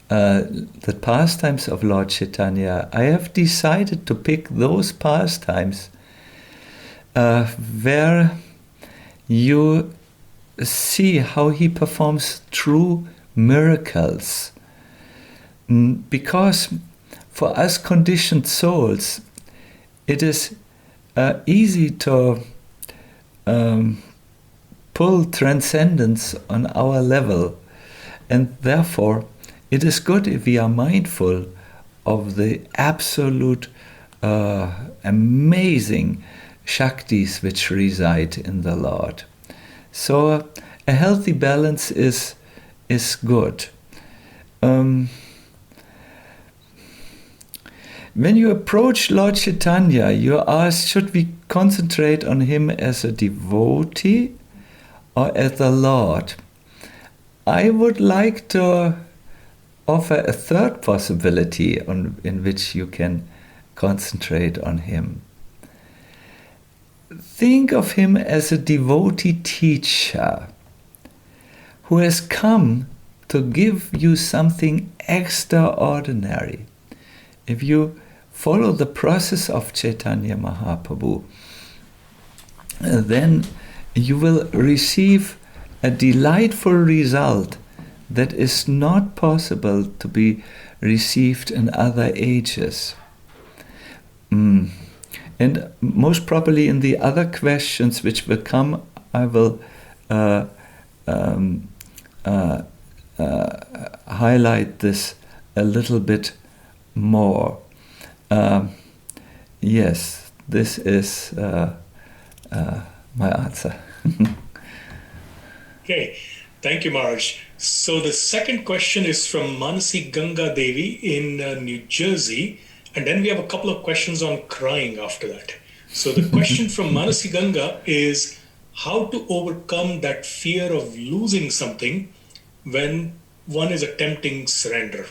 S2: the pastimes of Lord Chaitanya, I have decided to pick those pastimes where you see how he performs true miracles. Because for us conditioned souls, it is easy to pull transcendence on our level, and therefore it is good if we are mindful of the absolute amazing Shaktis which reside in the Lord. So a healthy balance is good. When you approach Lord Chaitanya, you ask, should we concentrate on him as a devotee or as the Lord? I would like to offer a third possibility in which you can concentrate on him. Think of him as a devotee teacher who has come to give you something extraordinary. If you follow the process of Chaitanya Mahaprabhu, then you will receive a delightful result that is not possible to be received in other ages. And most probably in the other questions which will come, I will highlight this a little bit more. Yes, this is my answer.
S1: Okay, thank you, Maharaj. So the second question is from Manasi Ganga Devi in New Jersey, and then we have a couple of questions on crying after that. So the question from Manasi Ganga is how to overcome that fear of losing something when one is attempting surrender.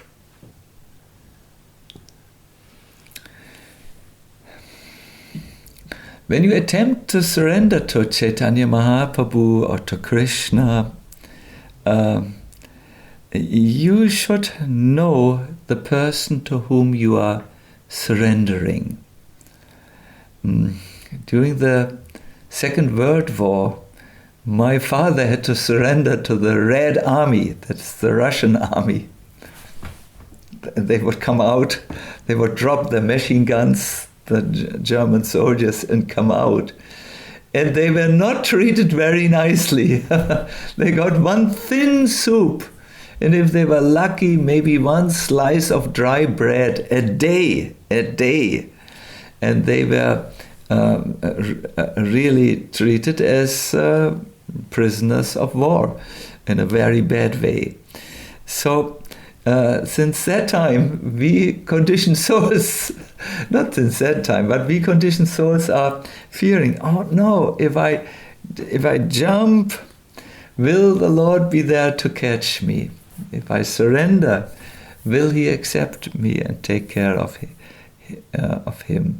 S2: When you attempt to surrender to Chaitanya Mahaprabhu or to Krishna, you should know the person to whom you are surrendering. During the Second World War, my father had to surrender to the Red Army, that's the Russian army. They would come out, they would drop their machine guns, the German soldiers, and come out. And they were not treated very nicely. They got one thin soup, and if they were lucky, maybe one slice of dry bread a day. And they were really treated as prisoners of war. in a very bad way. So since that time, we conditioned souls, not since that time, but we conditioned souls are fearing, oh no, if I jump, will the Lord be there to catch me? If I surrender, will He accept me and take care of Him?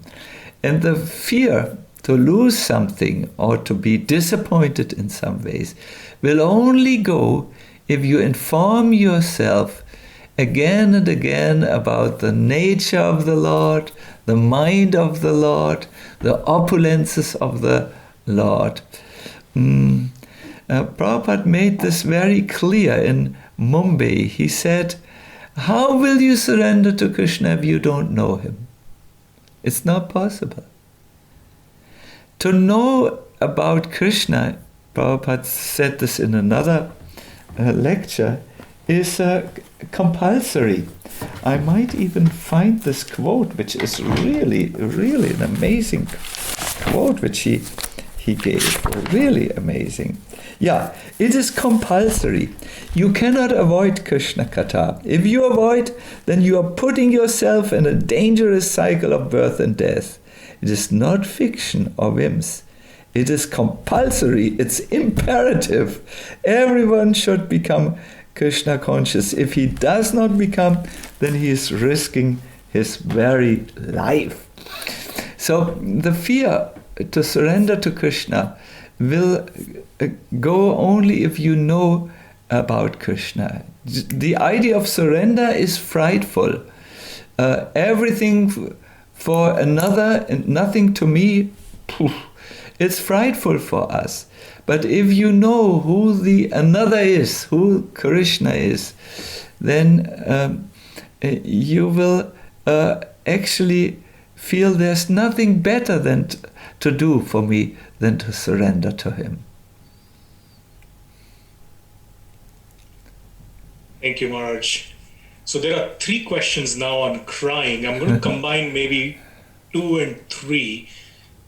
S2: And the fear to lose something or to be disappointed in some ways will only go if you inform yourself again and again about the nature of the Lord, the mind of the Lord, the opulences of the Lord. Prabhupada made this very clear in Mumbai. He said, how will you surrender to Krishna if you don't know Him? It's not possible. To know about Krishna, Prabhupada said this in another lecture, is compulsory. I might even find this quote, which is really, really an amazing quote, which he gave. Really amazing. Yeah, it is compulsory. You cannot avoid Krishna Katha. If you avoid, then you are putting yourself in a dangerous cycle of birth and death. It is not fiction or whims. It is compulsory. It's imperative. Everyone should become Krishna conscious. If he does not become, then he is risking his very life. So the fear to surrender to Krishna will go only if you know about Krishna. The idea of surrender is frightful. Everything for another and nothing to me, it's frightful for us. But if you know who the another is, who Krishna is, then you will actually feel there's nothing better than to do for me than to surrender to Him.
S1: Thank you, Maharaj. So there are 3 questions now on crying. I'm going to combine maybe 2 and 3.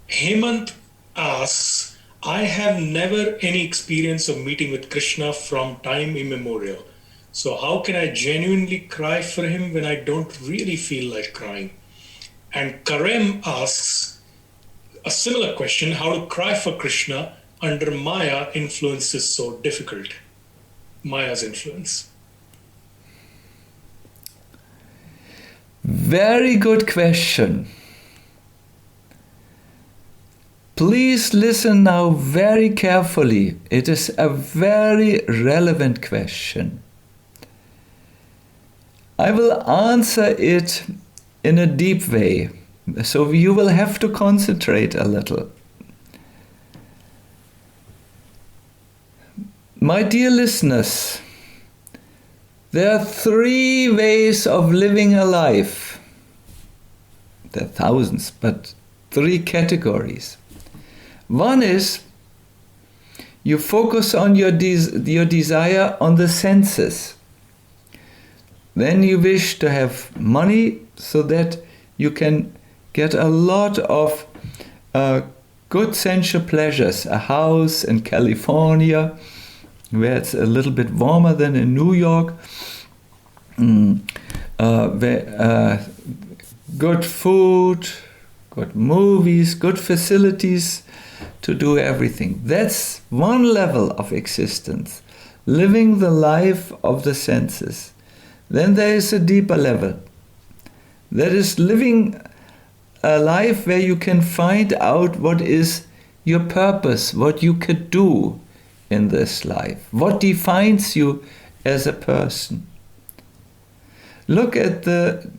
S1: Hemant asks, I have never any experience of meeting with Krishna from time immemorial. So how can I genuinely cry for Him when I don't really feel like crying? And Karem asks a similar question, how to cry for Krishna under Maya influence is so difficult. Maya's influence.
S2: Very good question. Please listen now very carefully. It is a very relevant question. I will answer it in a deep way, so you will have to concentrate a little. My dear listeners, there are 3 ways of living a life. There are thousands, but 3 categories. One is you focus on your desire on the senses. Then you wish to have money so that you can get a lot of good sensual pleasures. A house in California, where it's a little bit warmer than in New York. Good food, good movies, good facilities to do everything. That's one level of existence, living the life of the senses. Then there is a deeper level. That is living a life where you can find out what is your purpose, what you could do in this life, what defines you as a person. Look at the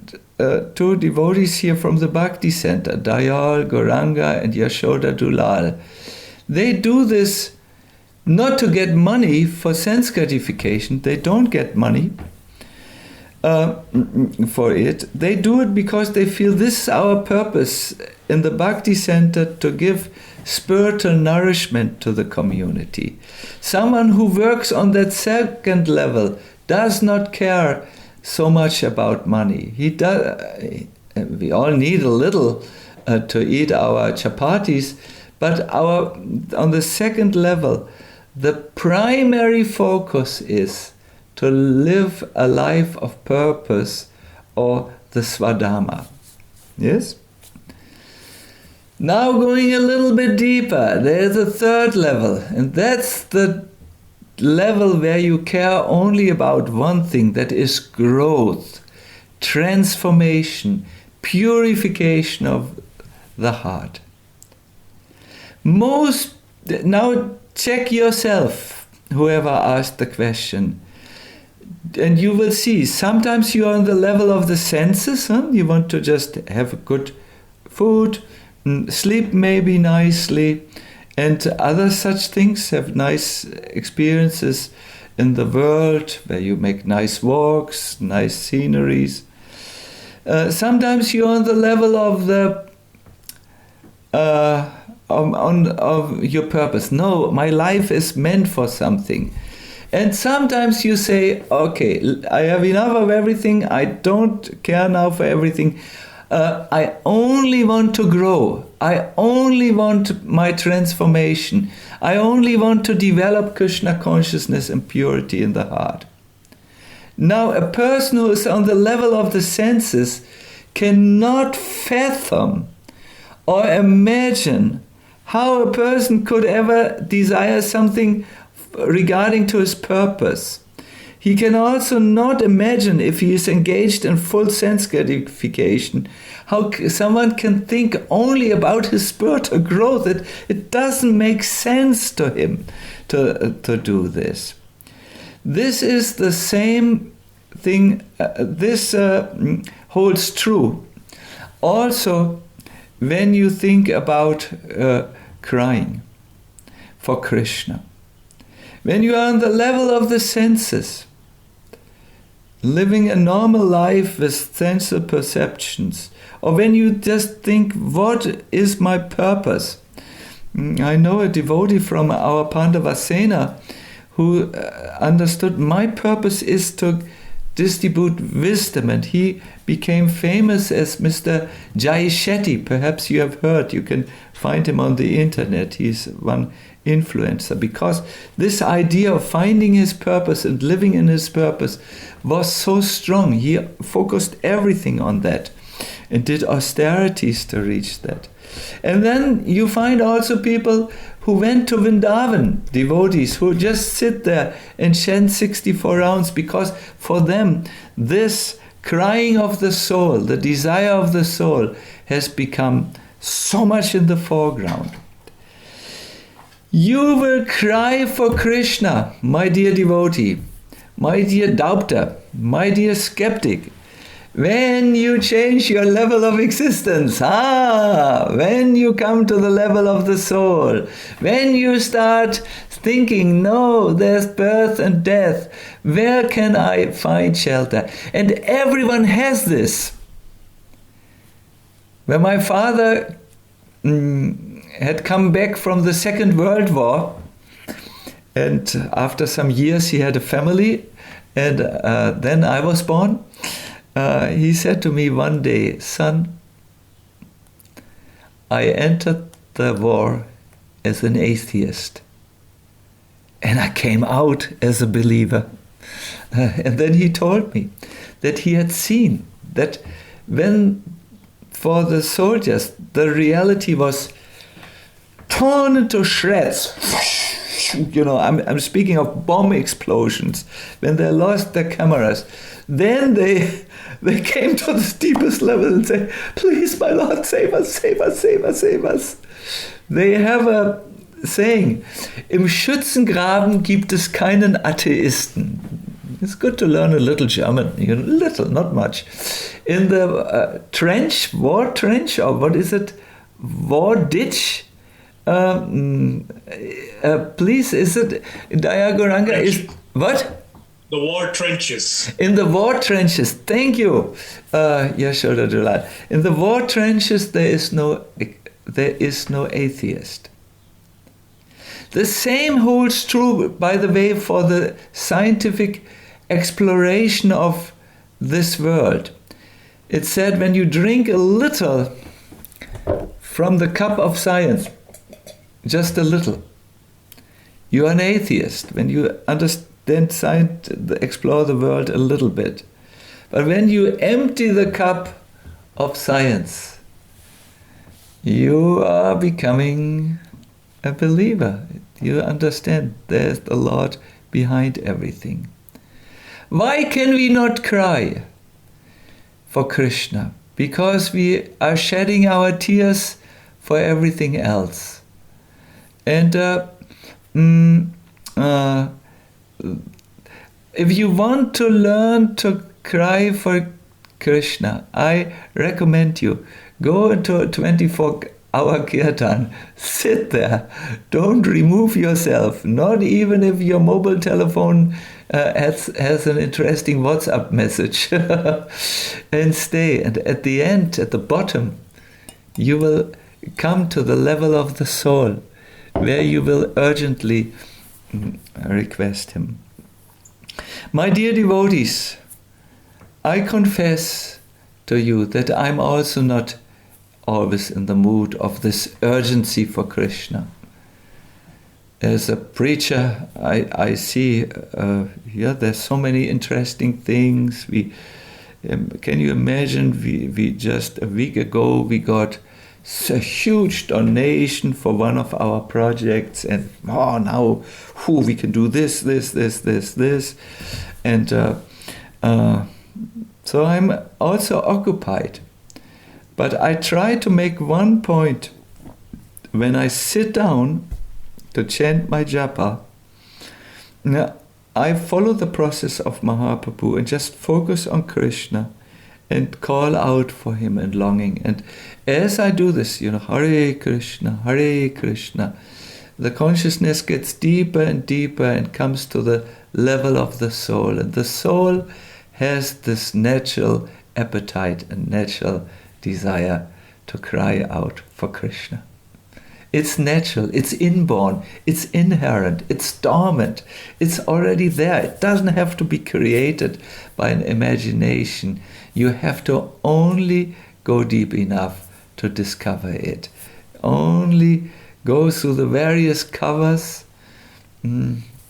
S2: 2 devotees here from the Bhakti Center, Dayal, Gauranga and Yashoda Dulal. They do this not to get money for sense gratification. They don't get money for it. They do it because they feel this is our purpose in the Bhakti Center, to give spiritual nourishment to the community. Someone who works on that second level does not care so much about money. We all need a little to eat our chapatis, but on the second level, the primary focus is to live a life of purpose, or the Swadharma. Yes? Now going a little bit deeper, there's a third level, and that's the level where you care only about one thing, that is growth, transformation, purification of the heart. Now check yourself, whoever asked the question, and you will see, sometimes you are on the level of the senses, you want to just have good food, sleep maybe nicely, and other such things, have nice experiences in the world, where you make nice walks, nice sceneries. Sometimes you're on the level of the of your purpose. No, my life is meant for something. And sometimes you say, okay, I have enough of everything, I don't care now for everything. I only want to grow. I only want my transformation. I only want to develop Krishna consciousness and purity in the heart. Now, a person who is on the level of the senses cannot fathom or imagine how a person could ever desire something regarding to his purpose. He can also not imagine, if he is engaged in full sense gratification, how someone can think only about his spiritual growth. It doesn't make sense to him to do this. This is the same thing, this holds true. Also, when you think about crying for Krishna, when you are on the level of the senses, living a normal life with sensual perceptions, or when you just think, what is my purpose? I know a devotee from our Pandavasena who understood, my purpose is to distribute wisdom, and he became famous as Mr. Jai Shetty. Perhaps you have heard, you can find him on the internet. He's one influencer, because this idea of finding his purpose and living in his purpose was so strong. He focused everything on that and did austerities to reach that. And then you find also people who went to Vrindavan, devotees who just sit there and chant 64 rounds, because for them this crying of the soul, the desire of the soul, has become so much in the foreground. You will cry for Krishna, my dear devotee, my dear doubter, my dear skeptic, when you change your level of existence, when you come to the level of the soul, when you start thinking, no, there's birth and death, where can I find shelter? And everyone has this. When my father had come back from the Second World War, and after some years he had a family, and then I was born, he said to me one day, son, I entered the war as an atheist, and I came out as a believer. And then he told me that he had seen that when for the soldiers the reality was torn into shreds, I'm speaking of bomb explosions, when they lost their cameras, then they came to the deepest level and said, please, my Lord, save us, save us, save us, save us. They have a saying, im Schützengraben gibt es keinen Atheisten. It's good to learn a little German, little, not much. In the trench, war trench, or what is it, war ditch, please, is it, Dayagoranga is, what?
S1: The war trenches.
S2: In the war trenches, thank you, Yashoda Dulal. In the war trenches, there is no atheist. The same holds true, by the way, for the scientific exploration of this world. It said, when you drink a little from the cup of science, just a little, you are an atheist. When you understand science, explore the world a little bit. But when you empty the cup of science, you are becoming a believer. You understand there's the Lord behind everything. Why can we not cry for Krishna? Because we are shedding our tears for everything else. And if you want to learn to cry for Krishna, I recommend you go into a 24-hour kirtan. Sit there. Don't remove yourself. Not even if your mobile telephone has an interesting WhatsApp message. And stay. And at the end, at the bottom, you will come to the level of the soul, where you will urgently request him. My dear devotees, I confess to you that I'm also not always in the mood of this urgency for Krishna. As a preacher, I see, there's so many interesting things. Can you imagine, we just a week ago, we got a huge donation for one of our projects, and now we can do this. And so I'm also occupied. But I try to make one point when I sit down to chant my japa. I follow the process of Mahaprabhu and just focus on Krishna and call out for him and longing. And as I do this, Hare Krishna, the consciousness gets deeper and deeper and comes to the level of the soul. And the soul has this natural appetite and natural desire to cry out for Krishna. It's natural, it's inborn, it's inherent, it's dormant, it's already there. It doesn't have to be created by an imagination. You have to only go deep enough to discover it. Only go through the various covers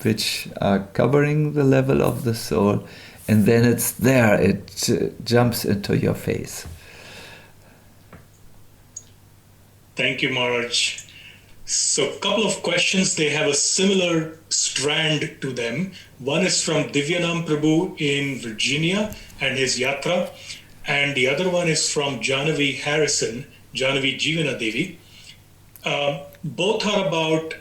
S2: which are covering the level of the soul, and then it's there, it jumps into your face.
S1: Thank you, Maharaj. So a couple of questions, they have a similar strand to them. One is from Divyanam Prabhu in Virginia and his yatra. And the other one is from Janavi Harrison, Janavi Jeevana Devi. Both are about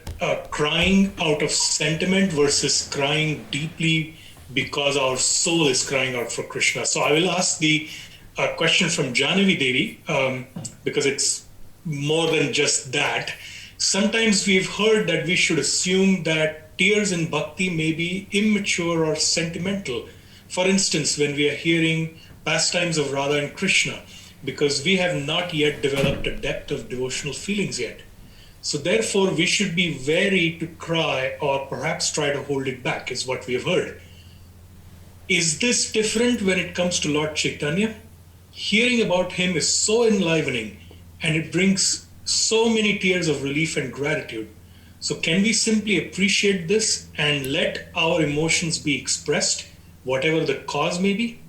S1: crying out of sentiment versus crying deeply because our soul is crying out for Krishna. So I will ask the question from Janavi Devi because it's more than just that. Sometimes we've heard that we should assume that tears in bhakti may be immature or sentimental. For instance, when we are hearing pastimes of Radha and Krishna, because we have not yet developed a depth of devotional feelings yet. So therefore, we should be wary to cry or perhaps try to hold it back, is what we have heard. Is this different when it comes to Lord Chaitanya? Hearing about him is so enlivening, and it brings so many tears of relief and gratitude. So can we simply appreciate this and let our emotions be expressed, whatever the cause may be?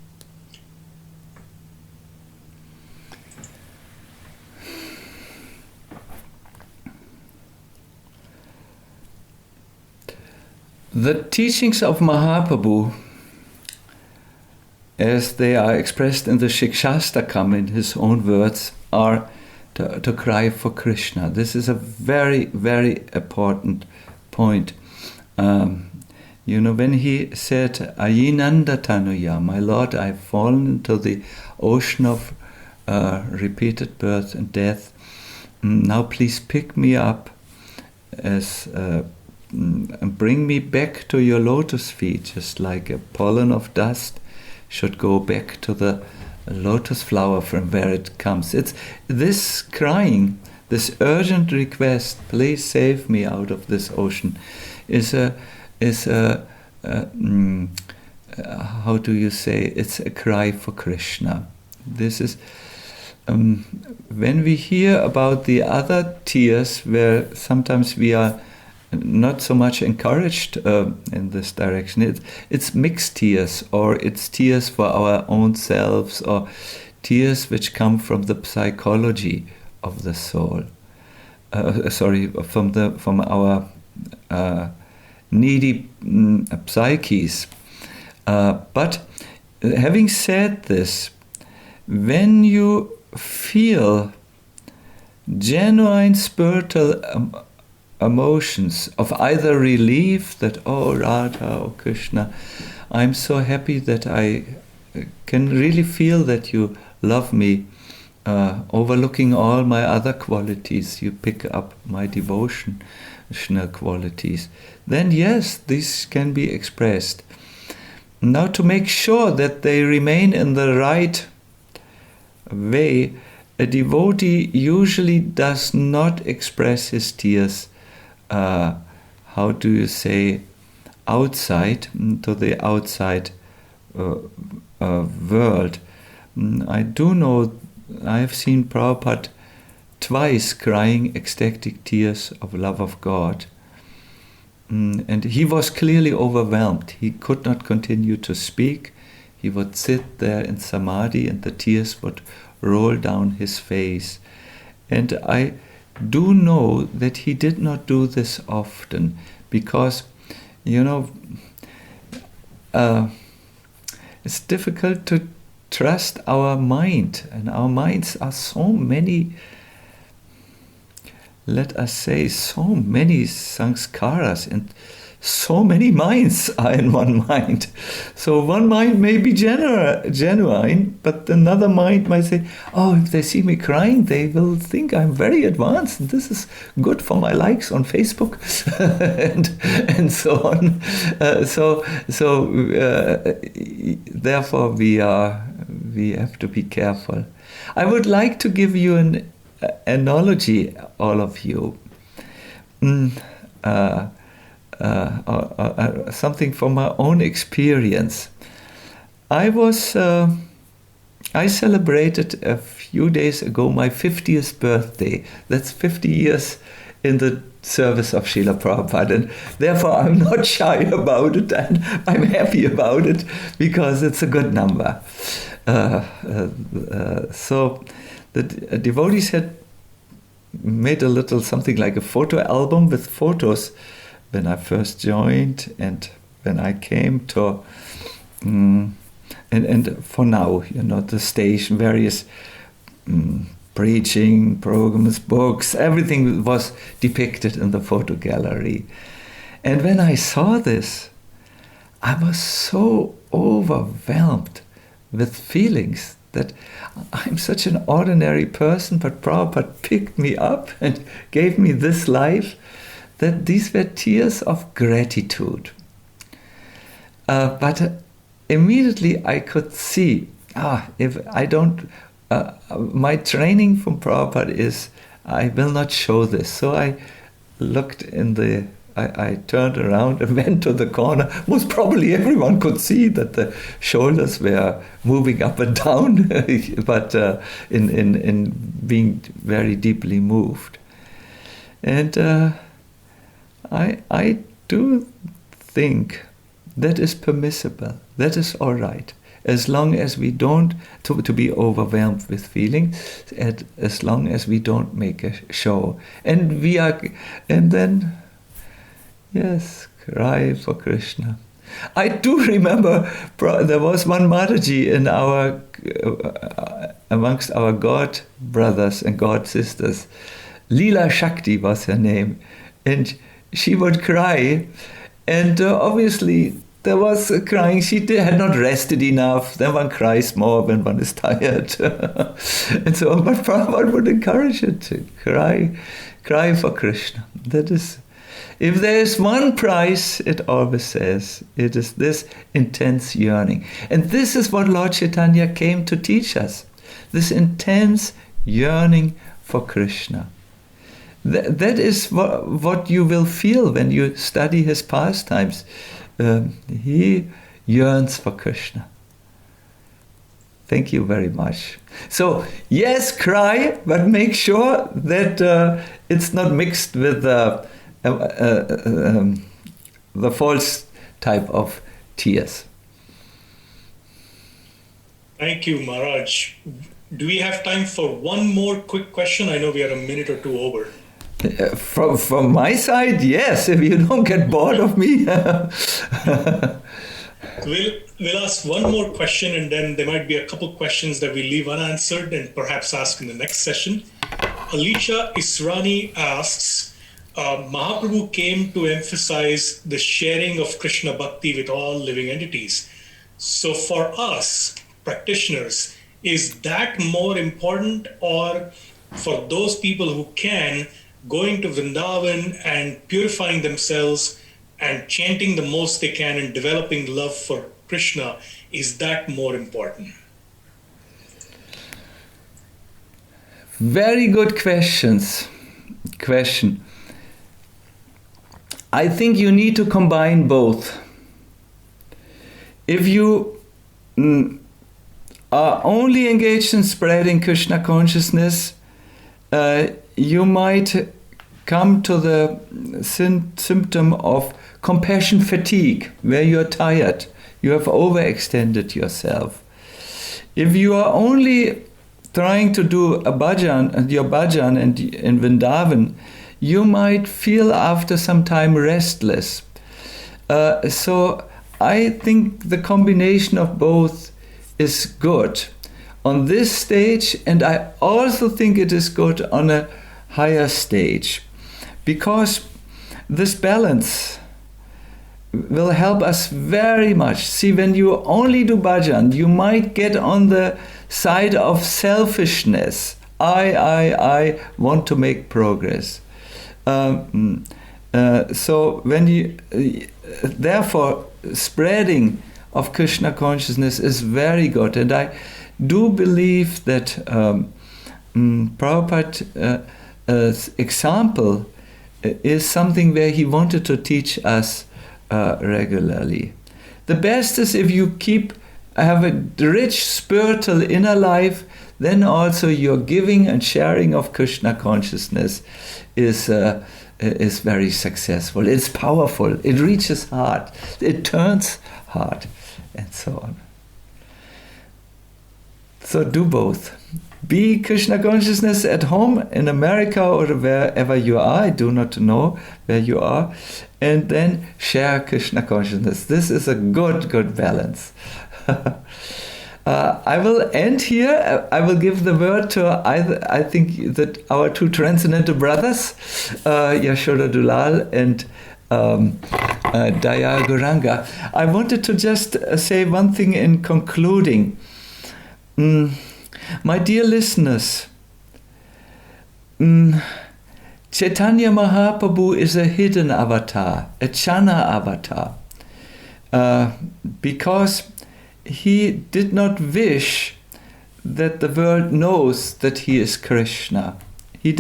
S2: The teachings of Mahaprabhu, as they are expressed in the Shikshastakam in his own words, are to cry for Krishna. This is a very, very important point. When he said, Ayinanda Tanuya, my Lord, I have fallen into the ocean of repeated birth and death. Now please pick me up and bring me back to your lotus feet, just like a pollen of dust should go back to the lotus flower from where it comes. It's this crying, this urgent request, please save me out of this ocean, is a how do you say? It's a cry for Krishna. This is when we hear about the other tears, where sometimes we are not so much encouraged in this direction. It's mixed tears, or it's tears for our own selves, or tears which come from the psychology of the soul. From our needy psyches. But having said this, when you feel genuine spiritual emotions of either relief that, oh Radha, oh Krishna, I'm so happy that I can really feel that you love me, overlooking all my other qualities, you pick up my devotional qualities, then yes, these can be expressed. Now, to make sure that they remain in the right way, a devotee usually does not express his tears, how do you say, outside, to the outside world. I do know, I have seen Prabhupada twice crying ecstatic tears of love of God. And he was clearly overwhelmed. He could not continue to speak. He would sit there in samadhi and the tears would roll down his face. And I do know that he did not do this often because, it's difficult to trust our mind. And our minds are so many, let us say, so many sanskaras, and so many minds are in one mind. So one mind may be genuine, but another mind might say, oh, if they see me crying, they will think I'm very advanced, and this is good for my likes on Facebook, and so on. Therefore we have to be careful. I would like to give you an analogy, all of you. Something from my own experience. I celebrated a few days ago my 50th birthday. That's 50 years in the service of Srila Prabhupada, and therefore I'm not shy about it, and I'm happy about it because it's a good number. So the devotees had made a little something like a photo album with photos when I first joined and when I came to, and for now, the station, various preaching programs, books, everything was depicted in the photo gallery. And when I saw this, I was so overwhelmed with feelings that I'm such an ordinary person, but Prabhupada picked me up and gave me this life, that these were tears of gratitude. But immediately I could see, if I don't, my training from Prabhupada is, I will not show this. So I looked I turned around and went to the corner. Most probably everyone could see that the shoulders were moving up and down, but in being very deeply moved. And I do think that is permissible. That is all right, as long as we don't to be overwhelmed with feelings, and as long as we don't make a show. And then. Yes, cry for Krishna. I do remember there was one Mataji in amongst our God brothers and God sisters. Leela Shakti was her name, and she would cry, and obviously there was crying. She had not rested enough. Then one cries more when one is tired, and so on. But Prabhupada would encourage her to cry for Krishna. That is. If there is one price, it always says, it is this intense yearning. And this is what Lord Chaitanya came to teach us. This intense yearning for Krishna. That is what you will feel when you study his pastimes. He yearns for Krishna. Thank you very much. So, yes, cry, but make sure that it's not mixed with the false type of tears.
S1: Thank you, Maharaj. Do we have time for one more quick question? I know we are a minute or two over.
S2: From my side, yes, if you don't get bored of me.
S1: We'll ask one more question, and then there might be a couple questions that we leave unanswered and perhaps ask in the next session. Alicia Israni asks, Mahaprabhu came to emphasize the sharing of Krishna Bhakti with all living entities. So for us, practitioners, is that more important, or for those people who can, going to Vrindavan and purifying themselves and chanting the most they can and developing love for Krishna, is that more important?
S2: Very good question. I think you need to combine both. If you are only engaged in spreading Krishna consciousness, you might come to the symptom of compassion fatigue, where you're tired, you have overextended yourself. If you are only trying to do a bhajan, your bhajan in Vrindavan, you might feel after some time restless. So I think the combination of both is good on this stage, and I also think it is good on a higher stage, because this balance will help us very much. See, when you only do bhajan, you might get on the side of selfishness. I want to make progress. So when you, therefore, spreading of Krishna consciousness is very good, and I do believe that Prabhupada's example is something where he wanted to teach us regularly. The best is if you have a rich spiritual inner life, then also your giving and sharing of Krishna consciousness is very successful. It's powerful. It reaches heart. It turns heart, and so on. So do both. Be Krishna consciousness at home in America or wherever you are. I do not know where you are. And then share Krishna consciousness. This is a good balance. I will end here. I will give the word to, I think, that our two transcendental brothers, Yashoda Dulal and Daya Gauranga. I wanted to just say one thing in concluding. My dear listeners, Chaitanya Mahaprabhu is a hidden avatar, a Chana avatar, because he did not wish that the world knows that he is Krishna. He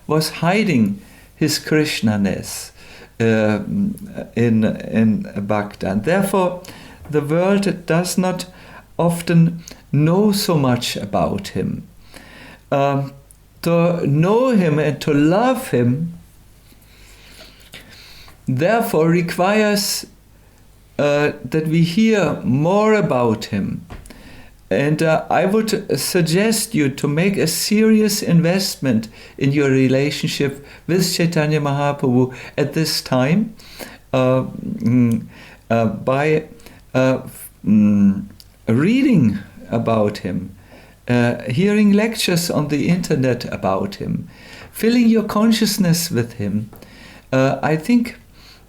S2: was hiding his Krishnaness in Bhakta. And therefore, the world does not often know so much about him. To know him and to love him, therefore, requires that we hear more about him. And I would suggest you to make a serious investment in your relationship with Chaitanya Mahaprabhu at this time by reading about him, hearing lectures on the internet about him, filling your consciousness with him. I think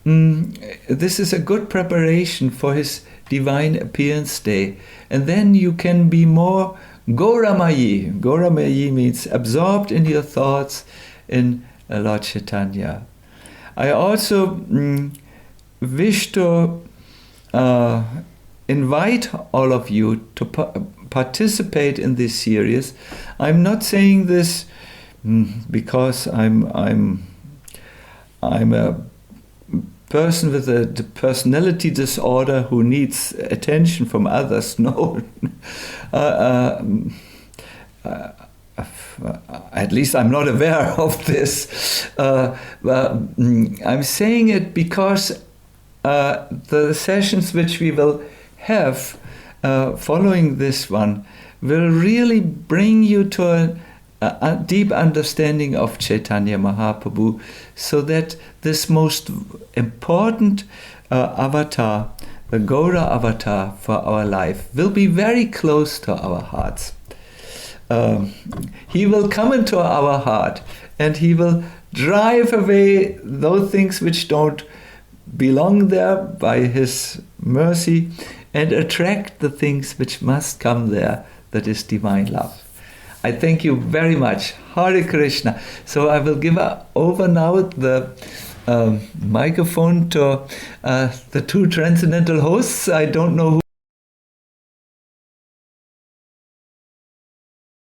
S2: this is a good preparation for his Divine Appearance Day. And then you can be more Gauramayi. Gauramayi means absorbed in your thoughts in Lord Chaitanya. I also wish to invite all of you to participate in this series. I'm not saying this because I'm a person with a personality disorder who needs attention from others. No. at least I'm not aware of this. I'm saying it because the sessions which we will have following this one will really bring you to a deep understanding of Chaitanya Mahaprabhu, so that this most important avatar, the Gaura avatar for our life, will be very close to our hearts. He will come into our heart and he will drive away those things which don't belong there by his mercy and attract the things which must come there, that is divine love. I thank you very much. Hare Krishna. So I will give over now the microphone to the two transcendental hosts. I don't know who